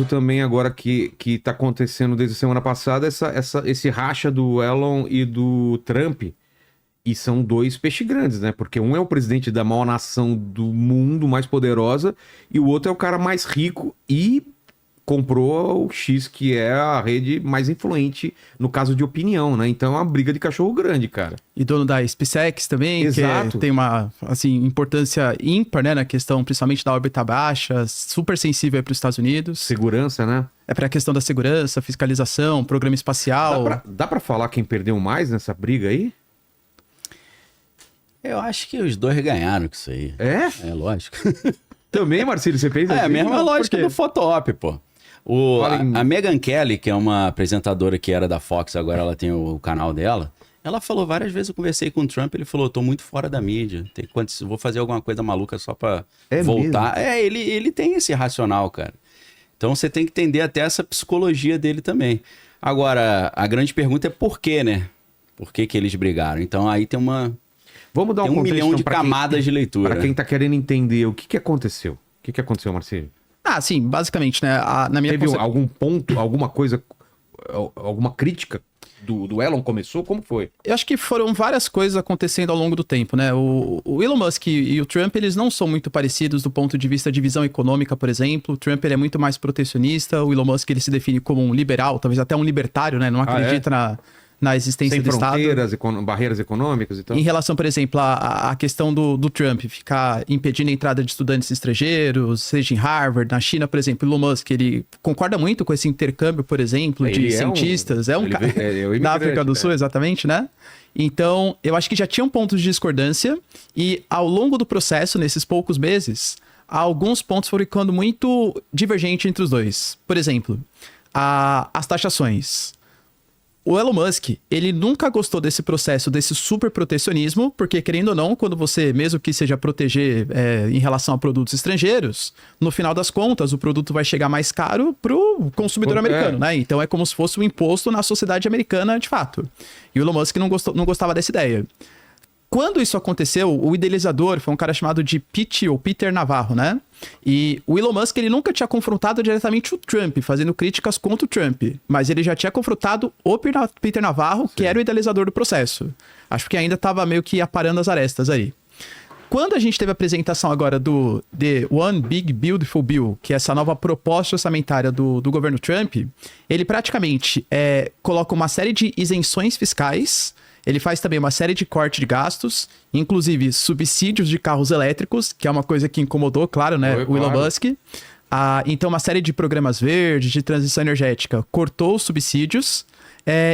Também agora que tá acontecendo desde a semana passada, esse racha do Elon e do Trump. E são dois peixes grandes, né? Porque um é o presidente da maior nação do mundo, mais poderosa, e o outro é o cara mais rico e comprou o X, que é a rede mais influente no caso de opinião, né? Então é uma briga de cachorro grande, cara. E dono da SpaceX também, Exato. que tem uma assim, importância ímpar, né, na questão principalmente da órbita baixa, super sensível para os Estados Unidos. Segurança, né? É para a questão da segurança, fiscalização, programa espacial. Dá pra falar quem perdeu mais nessa briga aí? Eu acho que os dois ganharam com isso aí. É? É, lógico. Também, Marcelo, você pensa É a assim? mesma lógica do Photo-op, pô. A Megyn Kelly, que é uma apresentadora que era da Fox, agora ela tem o canal dela, ela falou várias vezes, eu conversei com o Trump, ele falou, tô muito fora da mídia, vou fazer alguma coisa maluca só pra voltar. Mesmo? Ele tem esse racional, cara. Então você tem que entender até essa psicologia dele também. Agora, a grande pergunta é por quê, né? Por que eles brigaram? Então aí tem Vamos dar um contexto, milhão de camadas de leitura. Para quem tá querendo entender o que aconteceu. O que aconteceu, Marcelo? Sim, basicamente, né? Na minha Teve algum ponto, alguma coisa, alguma crítica do Elon começou? Como foi? Eu acho que foram várias coisas acontecendo ao longo do tempo, né? O Elon Musk e o Trump, eles não são muito parecidos do ponto de vista de visão econômica, por exemplo. O Trump, ele é muito mais protecionista. O Elon Musk, ele se define como um liberal, talvez até um libertário, né? Não acredita na existência do Estado. Sem fronteiras, barreiras econômicas e tal. Em relação, por exemplo, à questão do Trump ficar impedindo a entrada de estudantes estrangeiros, seja em Harvard, na China, por exemplo, Elon Musk, ele concorda muito com esse intercâmbio, por exemplo, de cientistas. É um cara da África do Sul, exatamente, né? Então, eu acho que já tinham pontos de discordância e ao longo do processo, nesses poucos meses, alguns pontos foram ficando muito divergentes entre os dois. Por exemplo, as taxações. O Elon Musk, ele nunca gostou desse processo, desse super protecionismo, porque, querendo ou não, quando você, mesmo que seja proteger em relação a produtos estrangeiros, no final das contas, o produto vai chegar mais caro pro consumidor americano, né? Então é como se fosse um imposto na sociedade americana, de fato. E o Elon Musk não gostava dessa ideia. Quando isso aconteceu, o idealizador foi um cara chamado de Peter Navarro, né? E o Elon Musk, ele nunca tinha confrontado diretamente o Trump, fazendo críticas contra o Trump. Mas ele já tinha confrontado o Peter Navarro, que era o idealizador do processo. Acho que ainda estava meio que aparando as arestas aí. Quando a gente teve a apresentação agora do The One Big Beautiful Bill, que é essa nova proposta orçamentária do governo Trump, ele praticamente coloca uma série de isenções fiscais. Ele faz também uma série de cortes de gastos, inclusive subsídios de carros elétricos, que é uma coisa que incomodou, claro, né, o Elon Musk. Então, uma série de programas verdes, de transição energética, cortou os subsídios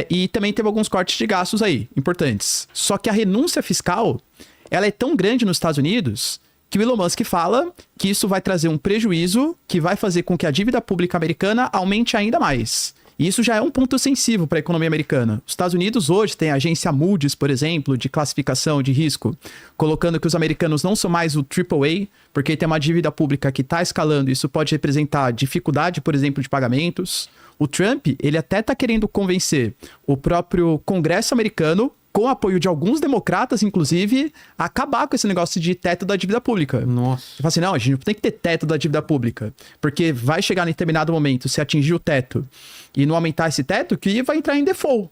e também teve alguns cortes de gastos aí, importantes. Só que a renúncia fiscal, ela é tão grande nos Estados Unidos que o Elon Musk fala que isso vai trazer um prejuízo que vai fazer com que a dívida pública americana aumente ainda mais. E isso já é um ponto sensível para a economia americana. Os Estados Unidos hoje tem a agência Moody's, por exemplo, de classificação de risco, colocando que os americanos não são mais o AAA, porque tem uma dívida pública que está escalando e isso pode representar dificuldade, por exemplo, de pagamentos. O Trump, ele até está querendo convencer o próprio Congresso americano, com o apoio de alguns democratas, inclusive, a acabar com esse negócio de teto da dívida pública. Nossa. Ele fala assim, não, a gente não tem que ter teto da dívida pública, porque vai chegar em determinado momento, se atingir o teto e não aumentar esse teto, que vai entrar em default.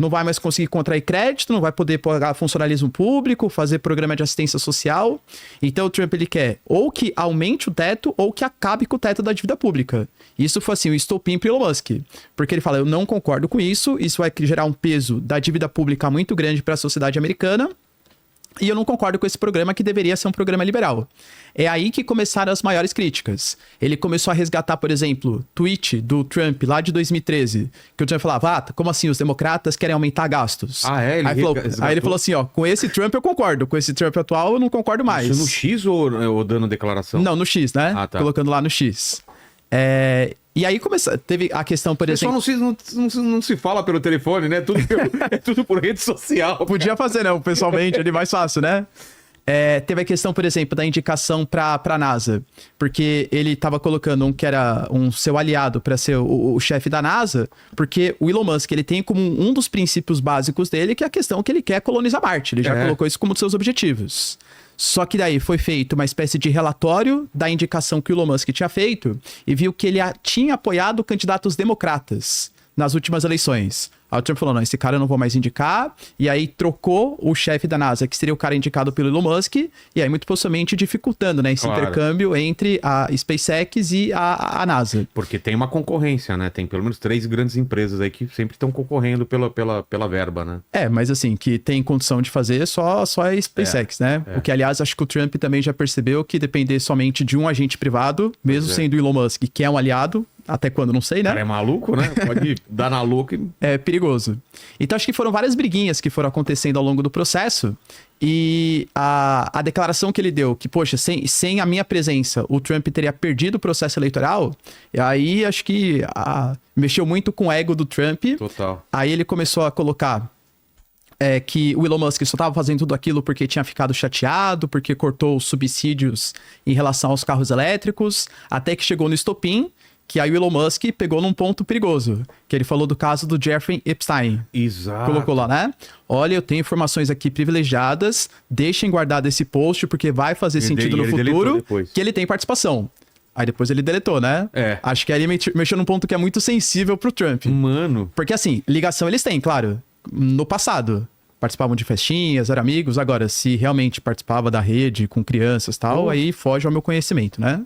Não vai mais conseguir contrair crédito, não vai poder pagar funcionalismo público, fazer programa de assistência social. Então o Trump, ele quer ou que aumente o teto ou que acabe com o teto da dívida pública. Isso foi assim, o estopim para Elon Musk. Porque ele fala, eu não concordo com isso vai gerar um peso da dívida pública muito grande para a sociedade americana. E eu não concordo com esse programa que deveria ser um programa liberal. É aí que começaram as maiores críticas. Ele começou a resgatar, por exemplo, tweet do Trump lá de 2013, que o Trump falava, como assim, os democratas querem aumentar gastos? Aí ele falou assim, com esse Trump eu concordo, com esse Trump atual eu não concordo mais. Isso no X ou dando declaração? Não, no X, né? Tá. Colocando lá no X. E aí teve a questão, por exemplo... Não se fala pelo telefone, né? É tudo por rede social. Podia fazer, né? Pessoalmente, ali mais fácil, né? Teve a questão, por exemplo, da indicação pra NASA. Porque ele estava colocando que era um seu aliado para ser o chefe da NASA. Porque o Elon Musk, ele tem como um dos princípios básicos dele, que é a questão que ele quer colonizar Marte. Ele já colocou isso como um dos seus objetivos. Só que daí foi feito uma espécie de relatório da indicação que o Elon Musk tinha feito e viu que ele tinha apoiado candidatos democratas nas últimas eleições. Aí o Trump falou, não, esse cara eu não vou mais indicar. E aí trocou o chefe da NASA, que seria o cara indicado pelo Elon Musk. E aí, muito possivelmente, dificultando, né, esse intercâmbio entre a SpaceX e a NASA. Porque tem uma concorrência, né? Tem pelo menos 3 grandes empresas aí que sempre estão concorrendo pela verba, né? Mas assim, que tem condição de fazer só a SpaceX, né? O que, aliás, acho que o Trump também já percebeu que depender somente de um agente privado, mesmo sendo o Elon Musk, que é um aliado, até quando, não sei, né? O cara é maluco, né? Pode dar na louca e... É perigoso. Então, acho que foram várias briguinhas que foram acontecendo ao longo do processo. E a declaração que ele deu, que, poxa, sem a minha presença, o Trump teria perdido o processo eleitoral, e aí acho que mexeu muito com o ego do Trump. Total. Aí ele começou a colocar que o Elon Musk só estava fazendo tudo aquilo porque tinha ficado chateado, porque cortou os subsídios em relação aos carros elétricos, até que chegou no estopim, que aí o Elon Musk pegou num ponto perigoso, que ele falou do caso do Jeffrey Epstein. Exato. Colocou lá, né? Olha, eu tenho informações aqui privilegiadas, deixem guardado esse post, porque vai fazer sentido no futuro que ele tem participação. Aí depois ele deletou, né? Acho que aí ele mexeu num ponto que é muito sensível pro Trump. Mano. Porque assim, ligação eles têm, claro, no passado. Participavam de festinhas, eram amigos. Agora, se realmente participava da rede com crianças e tal, aí foge ao meu conhecimento, né?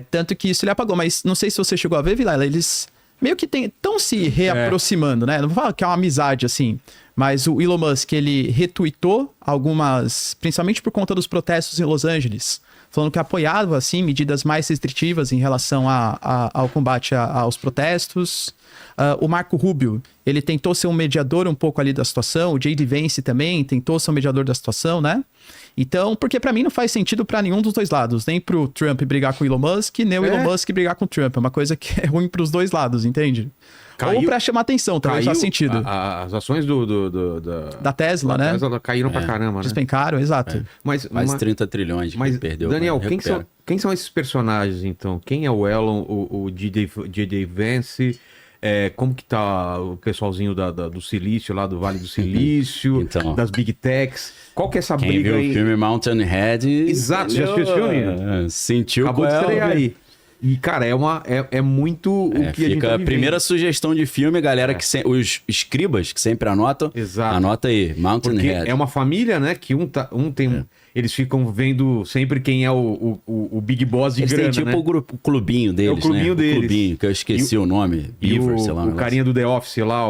Tanto que isso ele apagou, mas não sei se você chegou a ver, Vilela, eles meio que estão se reaproximando, né? Não vou falar que é uma amizade, assim, mas o Elon Musk, ele retweetou algumas, principalmente por conta dos protestos em Los Angeles, falando que apoiava, assim, medidas mais restritivas em relação ao combate aos protestos. O Marco Rubio, ele tentou ser um mediador um pouco ali da situação, o J.D. Vance também tentou ser um mediador da situação, né? Então, porque pra mim não faz sentido pra nenhum dos dois lados, nem pro Trump brigar com o Elon Musk, nem o Elon Musk brigar com o Trump, é uma coisa que é ruim pros dois lados, entende? Ou pra chamar atenção, talvez faz sentido. As ações da Tesla, né? Tesla caíram pra caramba, né? Despencaram, exato. Mais 30 trilhões que perdeu. Daniel, quem são esses personagens, então? Quem é o Elon, o J.D. Vance? Como que tá o pessoalzinho do Silício, lá do Vale do Silício, então, das Big Techs? Qual que é essa briga aí? Quem viu o filme Mountain Head... Exato, já assistiu esse filme? Sentiu acabou de estrear aí. E, cara, é muito o que a gente tá a primeira sugestão de filme, galera, os escribas que sempre anotam, anota aí, Mountain Head. É uma família, né, que um tem... Eles ficam vendo sempre quem é o Big Boss de grana, tipo, né? o clubinho deles, o clubinho deles. O clubinho, que eu esqueci o nome. Beaver, sei lá. O carinha do The Office lá,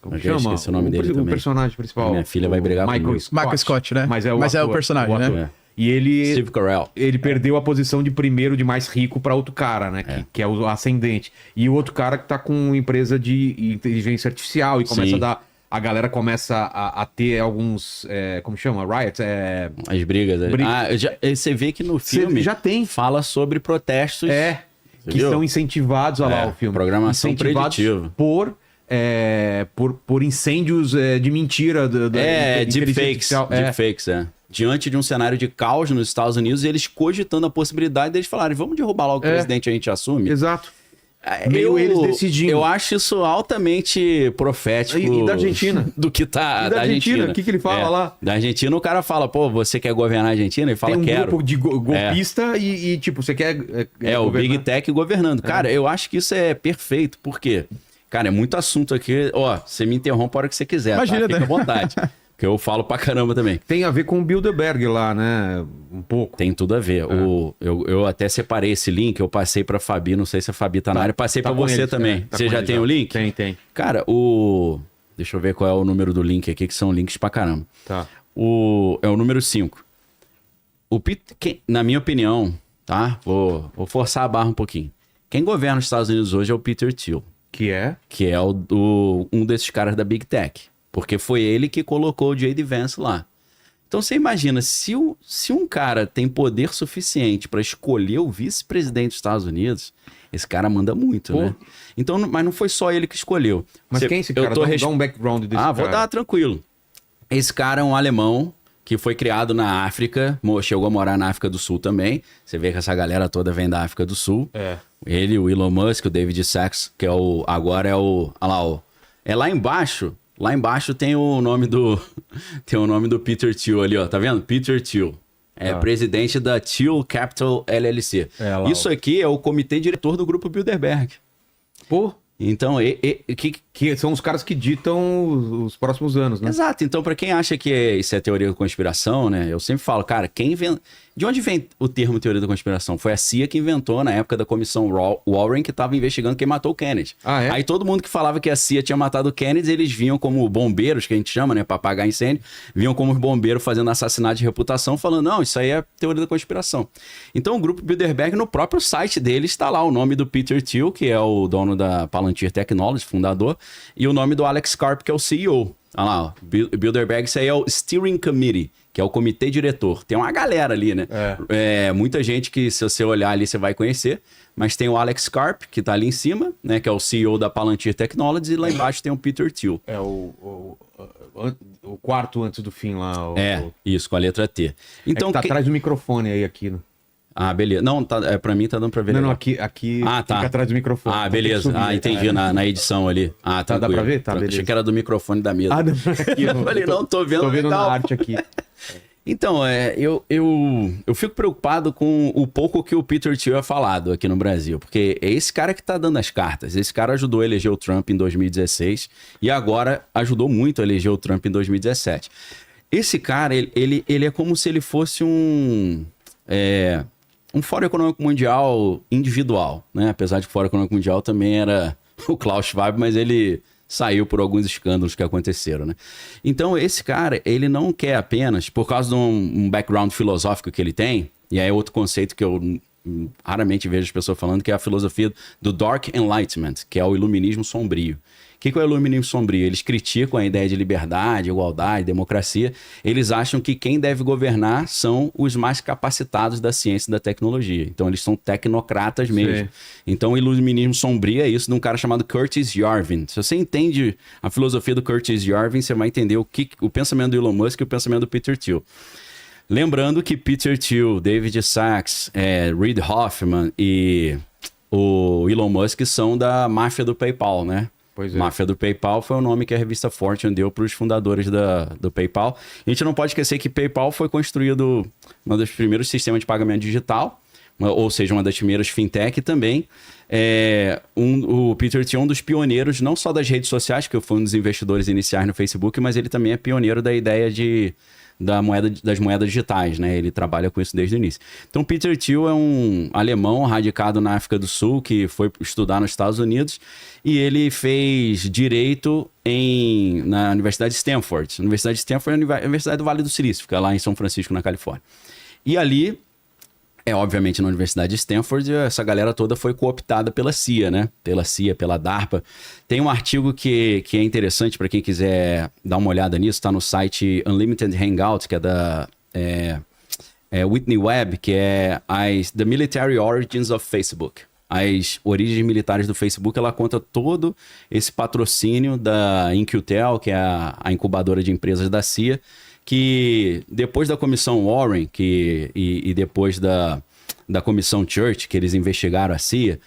como chama? Esqueci o nome dele também. O personagem principal. Minha filha vai brigar comigo. Michael Scott, né? Mas é o personagem, né? E Steve Carell. ele perdeu a posição de primeiro de mais rico para outro cara, né? Que é o ascendente. E o outro cara que tá com empresa de inteligência artificial e começa a dar... A galera começa a ter alguns... como chama? Riots? As brigas. Você vê que no filme já tem. Fala sobre protestos. Que são incentivados, olha lá o filme. Programação preditiva. Por incêndios de mentira. Deepfakes, Diante de um cenário de caos nos Estados Unidos, eles cogitando a possibilidade deles falarem, vamos derrubar logo o presidente e a gente assume. Exato. Meio eles decidindo. Eu acho isso altamente profético. E da Argentina. Do que tá. E da Argentina. O que ele fala lá? Da Argentina, o cara fala, pô, você quer governar a Argentina? Ele fala, tem quero. Grupo de golpista e, tipo, você quer. O Big Tech governando. Cara, eu acho que isso é perfeito. Por quê? Cara, é muito assunto aqui. Você me interrompe a hora que você quiser. Imagina, tá? Fica à vontade. Que eu falo pra caramba também. Tem a ver com o Bilderberg lá, né? Um pouco. Tem tudo a ver. Eu até separei esse link, eu passei pra Fabi, não sei se a Fabi tá na área, passei pra você eles, também. Você já tem o link? Tem. Cara, deixa eu ver qual é o número do link aqui, que são links pra caramba. Tá. É o número 5. Na minha opinião, tá? Vou forçar a barra um pouquinho. Quem governa os Estados Unidos hoje é o Peter Thiel. Que é? Que é um desses caras da Big Tech. Porque foi ele que colocou o J.D. Vance lá. Então você imagina, se um cara tem poder suficiente para escolher o vice-presidente dos Estados Unidos, esse cara manda muito, né? Então, mas não foi só ele que escolheu. Mas quem é esse cara? Dá um background desse cara. Vou dar, tranquilo. Esse cara é um alemão que foi criado na África, chegou a morar na África do Sul também. Você vê que essa galera toda vem da África do Sul. Ele, o Elon Musk, o David Sachs, que agora é o... Olha lá, é lá embaixo... Lá embaixo tem o nome do Peter Thiel ali, ó. Tá vendo? Peter Thiel. Presidente da Thiel Capital LLC. Isso aqui é o comitê diretor do Grupo Bilderberg. Pô. Então, que são os caras que ditam os próximos anos, né? Exato. Então, para quem acha que isso é teoria da conspiração, né? Eu sempre falo, cara, de onde vem o termo teoria da conspiração? Foi a CIA que inventou na época da comissão Warren, que estava investigando quem matou o Kennedy. Aí todo mundo que falava que a CIA tinha matado o Kennedy, eles vinham como bombeiros, que a gente chama, né? Para apagar incêndio, vinham como os bombeiros fazendo assassinato de reputação, falando, não, isso aí é teoria da conspiração. Então, o Grupo Bilderberg, no próprio site dele, está lá o nome do Peter Thiel, que é o dono da Palantir Technologies, fundador, e o nome do Alex Karp, que é o CEO. Olha lá, ó, Bilderberg, isso aí é o Steering Committee, que é o comitê diretor. Tem uma galera ali, né? Muita gente que, se você olhar ali, você vai conhecer. Mas tem o Alex Karp, que tá ali em cima, né? Que é o CEO da Palantir Technologies. E lá embaixo tem o Peter Thiel. É o quarto antes do fim lá. Isso, com a letra T. Então, tá atrás do microfone aí aqui, né? Ah, beleza. Não, pra mim tá dando pra ver. Não, aqui fica atrás do microfone. Ah, beleza. Subir, entendi, na edição ali. Ah, tá. Dá pra ver? Tá, beleza. Achei que era do microfone da mesa. Não, aqui, eu falei, não, tô vendo. Tô vendo na arte aqui. Então, eu fico preocupado com o pouco que o Peter Thiel é falado aqui no Brasil, porque é esse cara que tá dando as cartas. Esse cara ajudou a eleger o Trump em 2016 e agora ajudou muito a eleger o Trump em 2017. Esse cara, ele é como se ele fosse um Fórum Econômico Mundial individual, né? Apesar de que o Fórum Econômico Mundial também era o Klaus Schwab, mas ele saiu por alguns escândalos que aconteceram, né? Então, esse cara, ele não quer apenas, por causa de um background filosófico que ele tem, e aí é outro conceito que eu raramente vejo as pessoas falando, que é a filosofia do Dark Enlightenment, que é o iluminismo sombrio. O que é o iluminismo sombrio? Eles criticam a ideia de liberdade, igualdade, democracia. Eles acham que quem deve governar são os mais capacitados da ciência e da tecnologia. Então, eles são tecnocratas mesmo. Sim. Então, o iluminismo sombrio é isso de um cara chamado Curtis Yarvin. Se você entende a filosofia do Curtis Yarvin, você vai entender o pensamento do Elon Musk e o pensamento do Peter Thiel. Lembrando que Peter Thiel, David Sachs, Reid Hoffman e o Elon Musk são da máfia do PayPal, né? Máfia do PayPal foi o nome que a revista Fortune deu para os fundadores do PayPal. A gente não pode esquecer que PayPal foi construído um dos primeiros sistemas de pagamento digital, ou seja, uma das primeiras fintech também. O Peter Thiel é um dos pioneiros, não só das redes sociais, que foi um dos investidores iniciais no Facebook, mas ele também é pioneiro da ideia das moedas digitais, né? Ele trabalha com isso desde o início. Então, Peter Thiel é um alemão radicado na África do Sul, que foi estudar nos Estados Unidos, e ele fez direito na Universidade de Stanford. A Universidade de Stanford é a Universidade do Vale do Silício, fica lá em São Francisco, na Califórnia. E ali, obviamente, na Universidade de Stanford, essa galera toda foi cooptada pela CIA, né? Pela CIA, pela DARPA. Tem um artigo que é interessante para quem quiser dar uma olhada nisso, está no site Unlimited Hangout, que é da Whitney Webb, que é The Military Origins of Facebook. As origens militares do Facebook, ela conta todo esse patrocínio da InQtel, que é a incubadora de empresas da CIA, que depois da comissão Warren e depois da comissão Church, que eles investigaram a CIA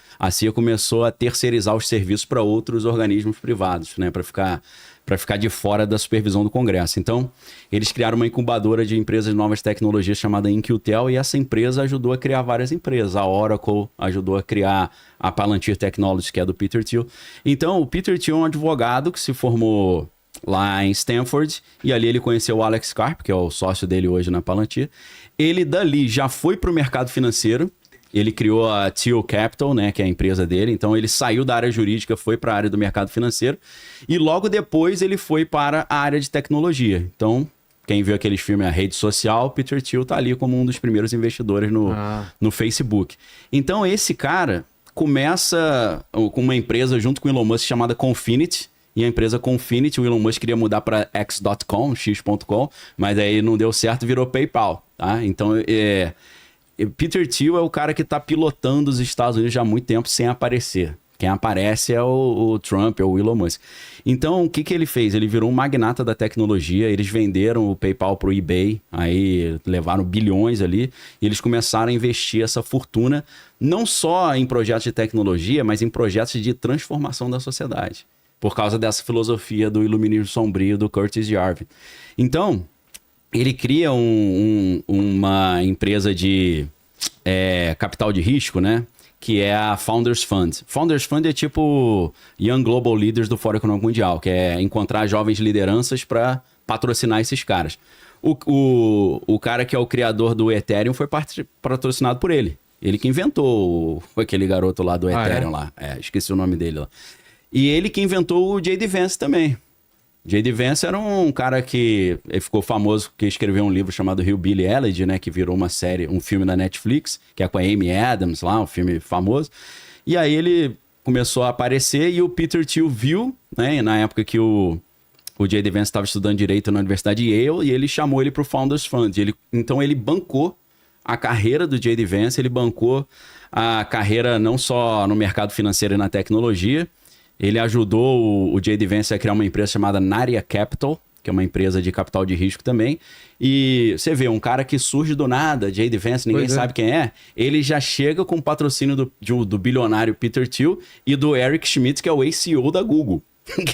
começou a terceirizar os serviços para outros organismos privados, né, para ficar de fora da supervisão do Congresso. Então, eles criaram uma incubadora de empresas de novas tecnologias chamada InQtel, e essa empresa ajudou a criar várias empresas. A Oracle ajudou a criar a Palantir Technologies, que é do Peter Thiel. Então, o Peter Thiel é um advogado que se formou lá em Stanford, e ali ele conheceu o Alex Karp, que é o sócio dele hoje na Palantir. Ele dali já foi para o mercado financeiro, ele criou a Thiel Capital, né, que é a empresa dele, então ele saiu da área jurídica, foi para a área do mercado financeiro, e logo depois ele foi para a área de tecnologia. Então, quem viu aqueles filmes A Rede Social, Peter Thiel tá ali como um dos primeiros investidores no Facebook. Então, esse cara começa com uma empresa junto com o Elon Musk chamada Confinity, e a empresa Confinity, o Elon Musk queria mudar para x.com, x.com, mas aí não deu certo, virou PayPal, tá? Então, Peter Thiel é o cara que está pilotando os Estados Unidos já há muito tempo sem aparecer. Quem aparece é o Trump, é o Elon Musk. Então, o que ele fez? Ele virou um magnata da tecnologia, eles venderam o PayPal para o eBay, aí levaram bilhões ali, e eles começaram a investir essa fortuna, não só em projetos de tecnologia, mas em projetos de transformação da sociedade. por causa dessa filosofia do iluminismo sombrio do Curtis Yarvin. Então, ele cria uma empresa de capital de risco, né? Que é a Founders Fund. Founders Fund é tipo Young Global Leaders do Fórum Econômico Mundial, que é encontrar jovens lideranças para patrocinar esses caras. O cara que é o criador do Ethereum foi patrocinado por ele. Ele que inventou aquele garoto lá do Ethereum lá. Esqueci o nome dele lá. E ele que inventou o J.D. Vance também. J.D. Vance era um cara que ficou famoso, que escreveu um livro chamado Hillbilly Elegy, né? Que virou uma série, um filme da Netflix, que é com a Amy Adams lá, um filme famoso. E aí ele começou a aparecer e o Peter Thiel viu, né? Na época que o J.D. Vance estava estudando Direito na Universidade de Yale e ele chamou ele para o Founders Fund. Então ele bancou a carreira do J.D. Vance, ele bancou a carreira não só no mercado financeiro e na tecnologia. Ele ajudou o J.D. Vance a criar uma empresa chamada Naria Capital, que é uma empresa de capital de risco também. E você vê, um cara que surge do nada, J.D. Vance, ninguém sabe quem é, ele já chega com o patrocínio do bilionário Peter Thiel e do Eric Schmidt, que é o ex-CEO da Google.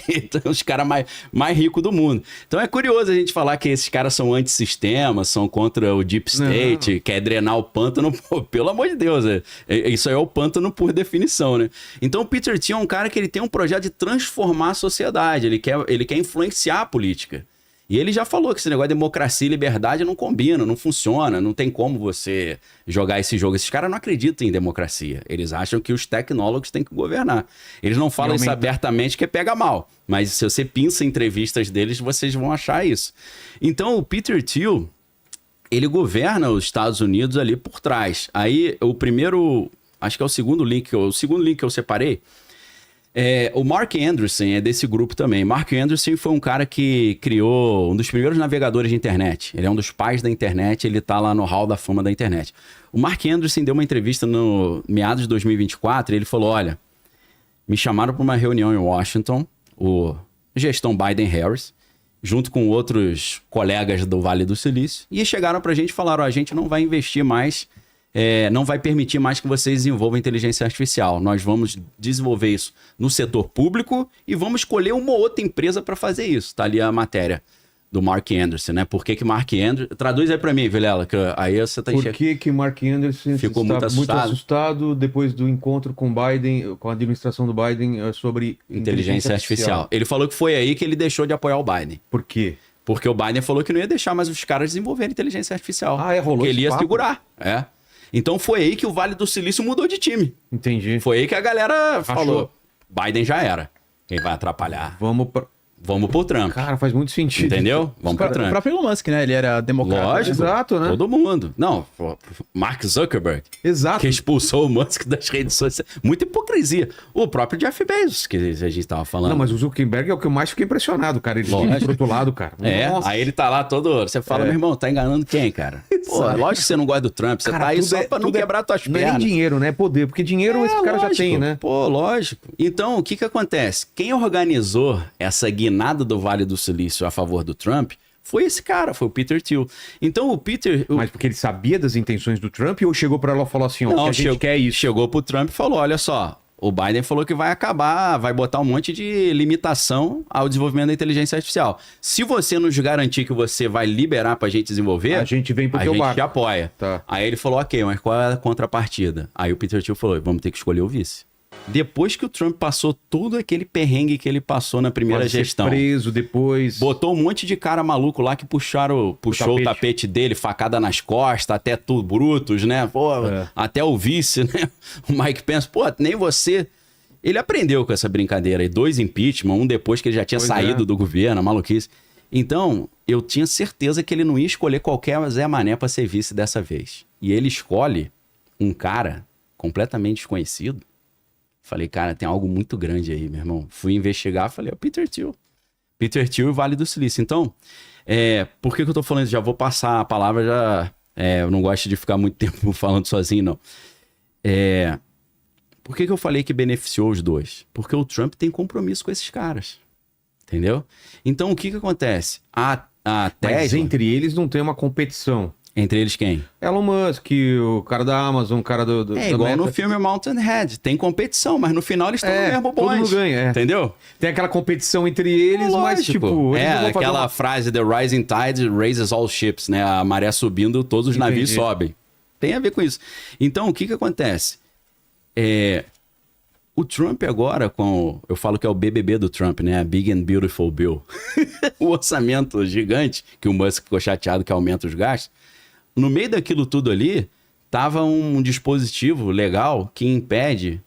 Que são os caras mais ricos do mundo. Então é curioso a gente falar que esses caras são antissistema, são contra o Deep State, quer drenar o pântano. Pô, pelo amor de Deus, isso aí é o pântano por definição, né? Então o Peter Thiel é um cara que ele tem um projeto de transformar a sociedade, ele quer influenciar a política. E ele já falou que esse negócio de democracia e liberdade não combina, não funciona, não tem como você jogar esse jogo. Esses caras não acreditam em democracia. Eles acham que os tecnólogos têm que governar. Eles não falam isso abertamente, que pega mal. Mas se você pinça entrevistas deles, vocês vão achar isso. Então o Peter Thiel, ele governa os Estados Unidos ali por trás. Aí o primeiro, acho que é o segundo link que eu separei, o Mark Andreessen é desse grupo também. Mark Andreessen foi um cara que criou um dos primeiros navegadores de internet. Ele é um dos pais da internet, ele tá lá no Hall da Fama da internet. O Mark Andreessen deu uma entrevista no meados de 2024 e ele falou, olha, me chamaram para uma reunião em Washington, gestão Biden-Harris, junto com outros colegas do Vale do Silício, e chegaram pra gente e falaram, a gente não vai investir mais, não vai permitir mais que vocês desenvolvam inteligência artificial. Nós vamos desenvolver isso no setor público e vamos escolher uma outra empresa para fazer isso. Tá ali a matéria do Mark Andreessen, né? Por que Mark Andreessen... Traduz aí para mim, Vilela, que aí você tá enxergando. Por que Mark Andreessen ficou muito assustado depois do encontro com Biden, com a administração do Biden sobre inteligência artificial? Ele falou que foi aí que ele deixou de apoiar o Biden. Por quê? Porque o Biden falou que não ia deixar mais os caras desenvolverem inteligência artificial. Rolou que ele ia papo? Segurar. Então foi aí que o Vale do Silício mudou de time. Entendi. Foi aí que a galera falou, Biden já era. Quem vai atrapalhar? Vamos pro Trump. Cara, faz muito sentido. Entendeu? Vamos pro Trump. O próprio Elon Musk, né? Ele era democrata. Lógico. Exato, né? Todo mundo. Não, Mark Zuckerberg. Exato. Que expulsou o Musk das redes sociais. Muita hipocrisia. O próprio Jeff Bezos, que a gente tava falando. Não, mas o Zuckerberg é o que eu mais fiquei impressionado, cara. Ele fica pro outro lado, cara. Nossa. Aí ele tá lá todo... Você fala, meu irmão, tá enganando quem, cara? Pô, lógico que você não gosta do Trump. Você tá aí só pra não quebrar tuas pernas. Não é nem dinheiro, né? É poder. Porque dinheiro esse cara já tem, né? Pô, lógico. Então, o que acontece? Quem organizou essa guinada do Vale do Silício a favor do Trump foi esse cara, foi o Peter Thiel. Então o Peter... Mas porque ele sabia das intenções do Trump ou chegou pra ela e falou assim, a gente quer isso? Chegou pro Trump e falou, olha só, o Biden falou que vai acabar, vai botar um monte de limitação ao desenvolvimento da inteligência artificial. Se você nos garantir que você vai liberar pra gente desenvolver, a gente vem pro teu barco. A gente te apoia. Tá. Aí ele falou, ok, mas qual é a contrapartida? Aí o Peter Thiel falou, vamos ter que escolher o vice. Depois que o Trump passou todo aquele perrengue que ele passou na primeira gestão. Preso depois. Botou um monte de cara maluco lá que puxou o tapete dele, facada nas costas, até tudo brutos, né? Pô, até o vice, né? O Mike Pence, pô, nem você. Ele aprendeu com essa brincadeira aí. 2 impeachment, um depois que ele já tinha saído do governo, maluquice. Então, eu tinha certeza que ele não ia escolher qualquer Zé Mané pra ser vice dessa vez. E ele escolhe um cara completamente desconhecido. Falei, cara, tem algo muito grande aí, meu irmão. Fui investigar, falei, o Peter Thiel. Peter Thiel e Vale do Silício. Então, por que eu tô falando isso? Já vou passar a palavra, eu não gosto de ficar muito tempo falando sozinho, não. Por que eu falei que beneficiou os dois? Porque o Trump tem compromisso com esses caras. Entendeu? Então, o que acontece? A Tesla... Mas entre eles não tem uma competição. Entre eles quem? Elon Musk, o cara da Amazon, o cara do É igual Meta. no filme Mountain Head. Tem competição, mas no final eles estão no mesmo bonde. Todo mundo ganha, Entendeu? Tem aquela competição entre eles, mas tipo... eles não vão fazer aquela frase, the rising tide raises all ships, né? A maré subindo, todos os navios sobem. Tem a ver com isso. Então, o que acontece? O Trump agora, eu falo que é o BBB do Trump, né? A Big and Beautiful Bill. O orçamento gigante, que o Musk ficou chateado que aumenta os gastos. No meio daquilo tudo ali, tava um dispositivo legal que impede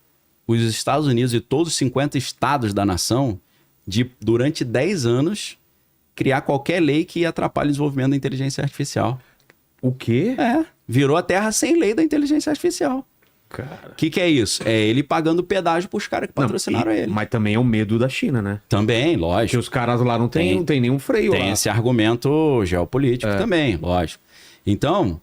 os Estados Unidos e todos os 50 estados da nação de, durante 10 anos, criar qualquer lei que atrapalhe o desenvolvimento da inteligência artificial. O quê? Virou a terra sem lei da inteligência artificial. Cara... O que é isso? É ele pagando pedágio pros caras que patrocinaram ele. Mas também é o medo da China, né? Também, lógico. Porque os caras lá não tem nenhum freio Tem lá. esse argumento geopolítico também, lógico. Então,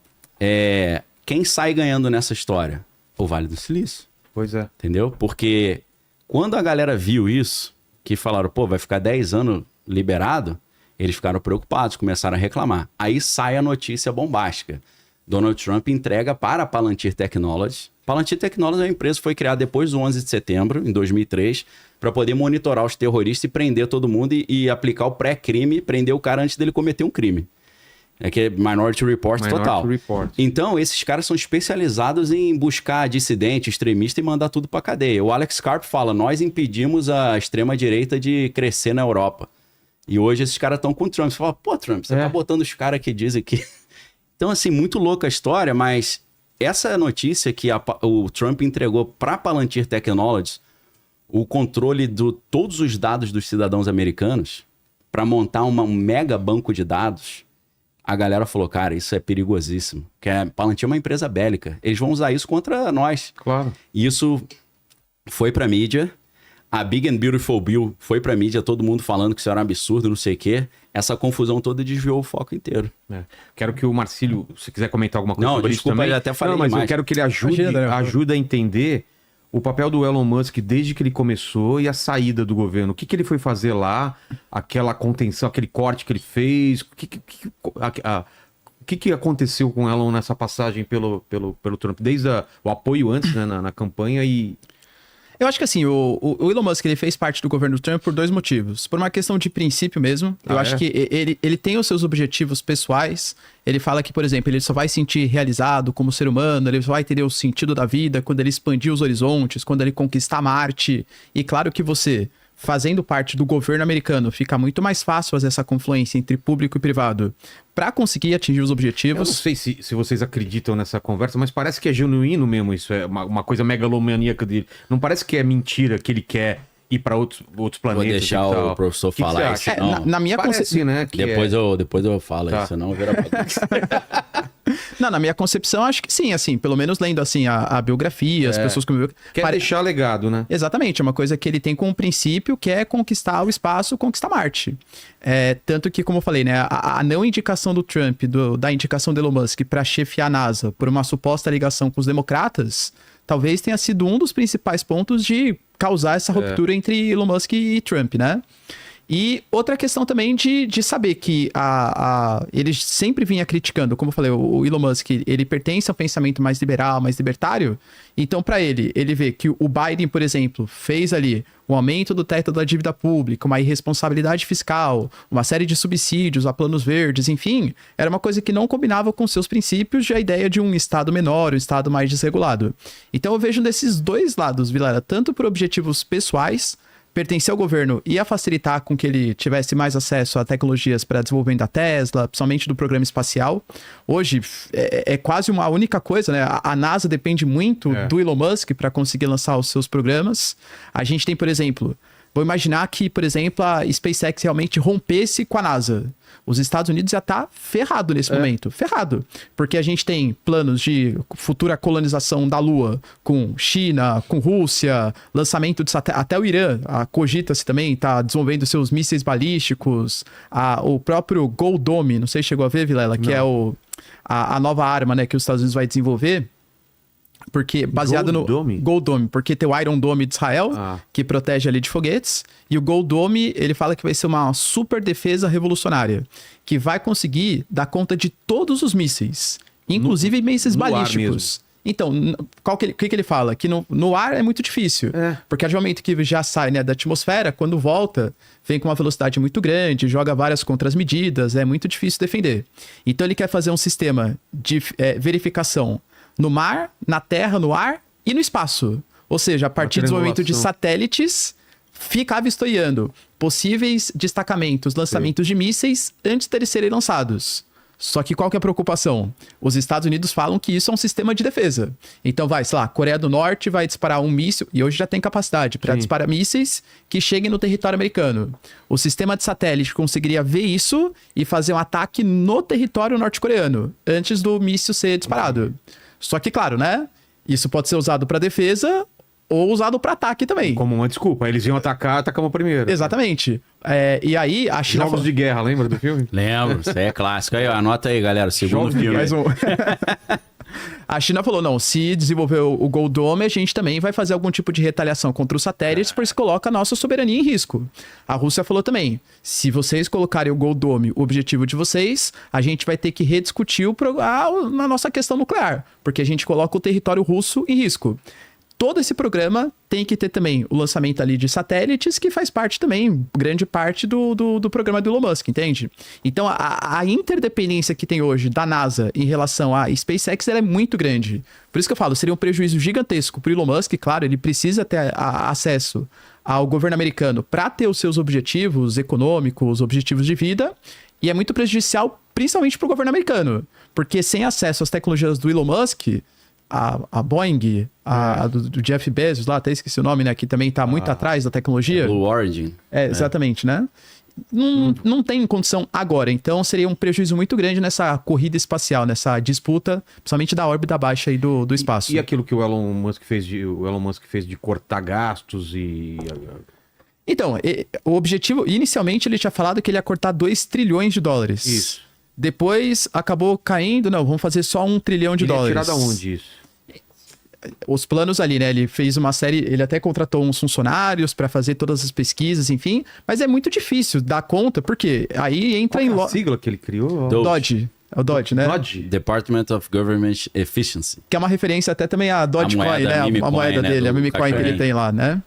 quem sai ganhando nessa história? O Vale do Silício. Pois é. Entendeu? Porque quando a galera viu isso, que falaram, pô, vai ficar 10 anos liberado, eles ficaram preocupados, começaram a reclamar. Aí sai a notícia bombástica. Donald Trump entrega para a Palantir Technologies. Palantir Technologies é uma empresa que foi criada depois do 11 de setembro, em 2003, para poder monitorar os terroristas e prender todo mundo e aplicar o pré-crime, prender o cara antes dele cometer um crime. É que é Minority Report total. Report. Então, esses caras são especializados em buscar dissidente, extremista e mandar tudo pra cadeia. O Alex Karp fala, nós impedimos a extrema-direita de crescer na Europa. E hoje esses caras estão com o Trump. Você fala, pô, Trump, você tá botando os caras que dizem que... Então, assim, muito louca a história, mas essa notícia que o Trump entregou pra Palantir Technologies, o controle de todos os dados dos cidadãos americanos, para montar um mega banco de dados... A galera falou, cara, isso é perigosíssimo. Porque a Palantir é uma empresa bélica. Eles vão usar isso contra nós. Claro. E isso foi pra mídia. A Big and Beautiful Bill foi pra mídia, todo mundo falando que isso era um absurdo, não sei o quê. Essa confusão toda desviou o foco inteiro. Quero que o Marcílio, se quiser comentar alguma coisa sobre desculpa, isso também. ele até falei mas demais. eu quero que ele ajude a entender o papel do Elon Musk desde que ele começou e a saída do governo. O que ele foi fazer lá, aquela contenção, aquele corte que ele fez, o que aconteceu com o Elon nessa passagem pelo Trump, desde o apoio antes, né, na campanha e... Eu acho que assim, o Elon Musk ele fez parte do governo do Trump por dois motivos. Por uma questão de princípio mesmo. Eu acho que ele tem os seus objetivos pessoais. Ele fala que, por exemplo, ele só vai se sentir realizado como ser humano, ele só vai entender o sentido da vida quando ele expandir os horizontes, quando ele conquistar Marte. E claro que você, fazendo parte do governo americano, fica muito mais fácil fazer essa confluência entre público e privado para conseguir atingir os objetivos. Eu não sei se vocês acreditam nessa conversa, mas parece que é genuíno mesmo isso. É uma coisa megalomaníaca dele. Não parece que é mentira que ele quer ir para outros planetas. Vou deixar o professor falar isso. Na minha concepção, né? Depois eu falo isso, não vira Não, na minha concepção, acho que sim, assim, pelo menos lendo assim a biografia, as pessoas que quer deixar legado, né? Exatamente, é uma coisa que ele tem como princípio, que é conquistar o espaço, conquistar Marte. Tanto que, como eu falei, né, a não indicação do Trump, da indicação do Elon Musk para chefiar a NASA por uma suposta ligação com os democratas, talvez tenha sido um dos principais pontos de causar essa ruptura entre Elon Musk e Trump, né? E outra questão também de saber que ele sempre vinha criticando, como eu falei, o Elon Musk, ele pertence ao pensamento mais liberal, mais libertário. Então, para ele vê que o Biden, por exemplo, fez ali o aumento do teto da dívida pública, uma irresponsabilidade fiscal, uma série de subsídios a planos verdes, enfim, era uma coisa que não combinava com seus princípios de a ideia de um Estado menor, um Estado mais desregulado. Então, eu vejo desses dois lados, Vilela, tanto por objetivos pessoais, pertencer ao governo ia facilitar com que ele tivesse mais acesso a tecnologias para desenvolvimento da Tesla, principalmente do programa espacial. Hoje é quase uma única coisa, né? A NASA depende muito do Elon Musk para conseguir lançar os seus programas. A gente tem, por exemplo, vou imaginar que, por exemplo, a SpaceX realmente rompesse com a NASA. Os Estados Unidos já tá ferrado nesse momento. Ferrado. Porque a gente tem planos de futura colonização da Lua com China, com Rússia, lançamento de satélite. Até o Irã, cogita-se também, tá desenvolvendo seus mísseis balísticos. O próprio Golden Dome, não sei se chegou a ver, Vilela, que é a nova arma, né, que os Estados Unidos vai desenvolver. Porque baseado Gold Dome? no Gold Dome, porque tem o Iron Dome de Israel, que protege ali de foguetes, e o Gold Dome, ele fala que vai ser uma super defesa revolucionária, que vai conseguir dar conta de todos os mísseis, inclusive mísseis balísticos. Então, o que ele fala? Que no ar é muito difícil. Porque a partir do momento que já sai, né, da atmosfera, quando volta, vem com uma velocidade muito grande, joga várias contramedidas, é muito difícil defender. Então ele quer fazer um sistema de verificação no mar, na terra, no ar e no espaço. Ou seja, a partir do desenvolvimento de satélites, ficar vistoriando possíveis destacamentos, lançamentos de mísseis antes de eles serem lançados. Só que qual que é a preocupação? Os Estados Unidos falam que isso é um sistema de defesa. Então vai, sei lá, a Coreia do Norte vai disparar um míssil, e hoje já tem capacidade para disparar mísseis que cheguem no território americano. O sistema de satélite conseguiria ver isso e fazer um ataque no território norte-coreano, antes do míssil ser disparado. Só que, claro, né? Isso pode ser usado para defesa ou usado para ataque também. Como uma desculpa. Eles iam atacamos primeiro. Exatamente. E aí a China... Jogos de Guerra, lembra do filme? Lembro, isso aí é clássico. Aí, ó, anota aí, galera, segundo filme. Mais um. A China falou, não, se desenvolver o Gold Dome, a gente também vai fazer algum tipo de retaliação contra os satélites, porque isso coloca a nossa soberania em risco. A Rússia falou também, se vocês colocarem o Gold Dome, o objetivo de vocês, a gente vai ter que rediscutir a nossa questão nuclear, porque a gente coloca o território russo em risco. Todo esse programa tem que ter também o lançamento ali de satélites, que faz parte também, grande parte do programa do Elon Musk, entende? Então, a interdependência que tem hoje da NASA em relação à SpaceX ela é muito grande. Por isso que eu falo, seria um prejuízo gigantesco para o Elon Musk. Claro, ele precisa ter acesso ao governo americano para ter os seus objetivos econômicos, objetivos de vida, e é muito prejudicial, principalmente para o governo americano, porque sem acesso às tecnologias do Elon Musk... A Boeing, do Jeff Bezos lá, até esqueci o nome, né? Que também tá muito atrás da tecnologia. Blue Origin. Exatamente, né? Não tem condição agora. Então seria um prejuízo muito grande nessa corrida espacial, nessa disputa, principalmente da órbita baixa aí do espaço. E aquilo que o Elon Musk fez de cortar gastos e... Então, o objetivo, inicialmente ele tinha falado que ele ia cortar 2 trilhões de dólares. Isso. Depois acabou caindo, não, vamos fazer só 1 trilhão de dólares. Tirar da onde isso? Os planos ali, né? Ele fez uma série, ele até contratou uns funcionários para fazer todas as pesquisas, enfim, mas é muito difícil dar conta, porque aí entra Qual é a sigla que ele criou? Dodge. É o Dodge, né? Dodge? Department of Government Efficiency. Que é uma referência até também a Dogecoin, né? A moeda né, dele, a Memecoin que ele tem lá, né?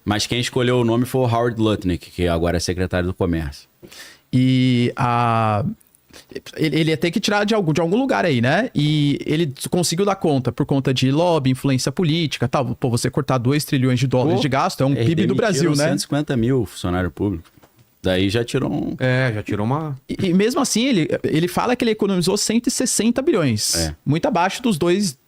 Mas quem escolheu o nome foi o Howard Lutnick, que agora é secretário do Comércio. E ele ia ter que tirar de algum lugar aí, né? E ele conseguiu dar conta por conta de lobby, influência política, tal. Pô, você cortar 2 trilhões de dólares de gasto é um PIB do Brasil, né? 150 mil funcionário público. Daí já tirou um... já tirou uma... E mesmo assim, ele fala que ele economizou 160 bilhões. Muito abaixo dos 2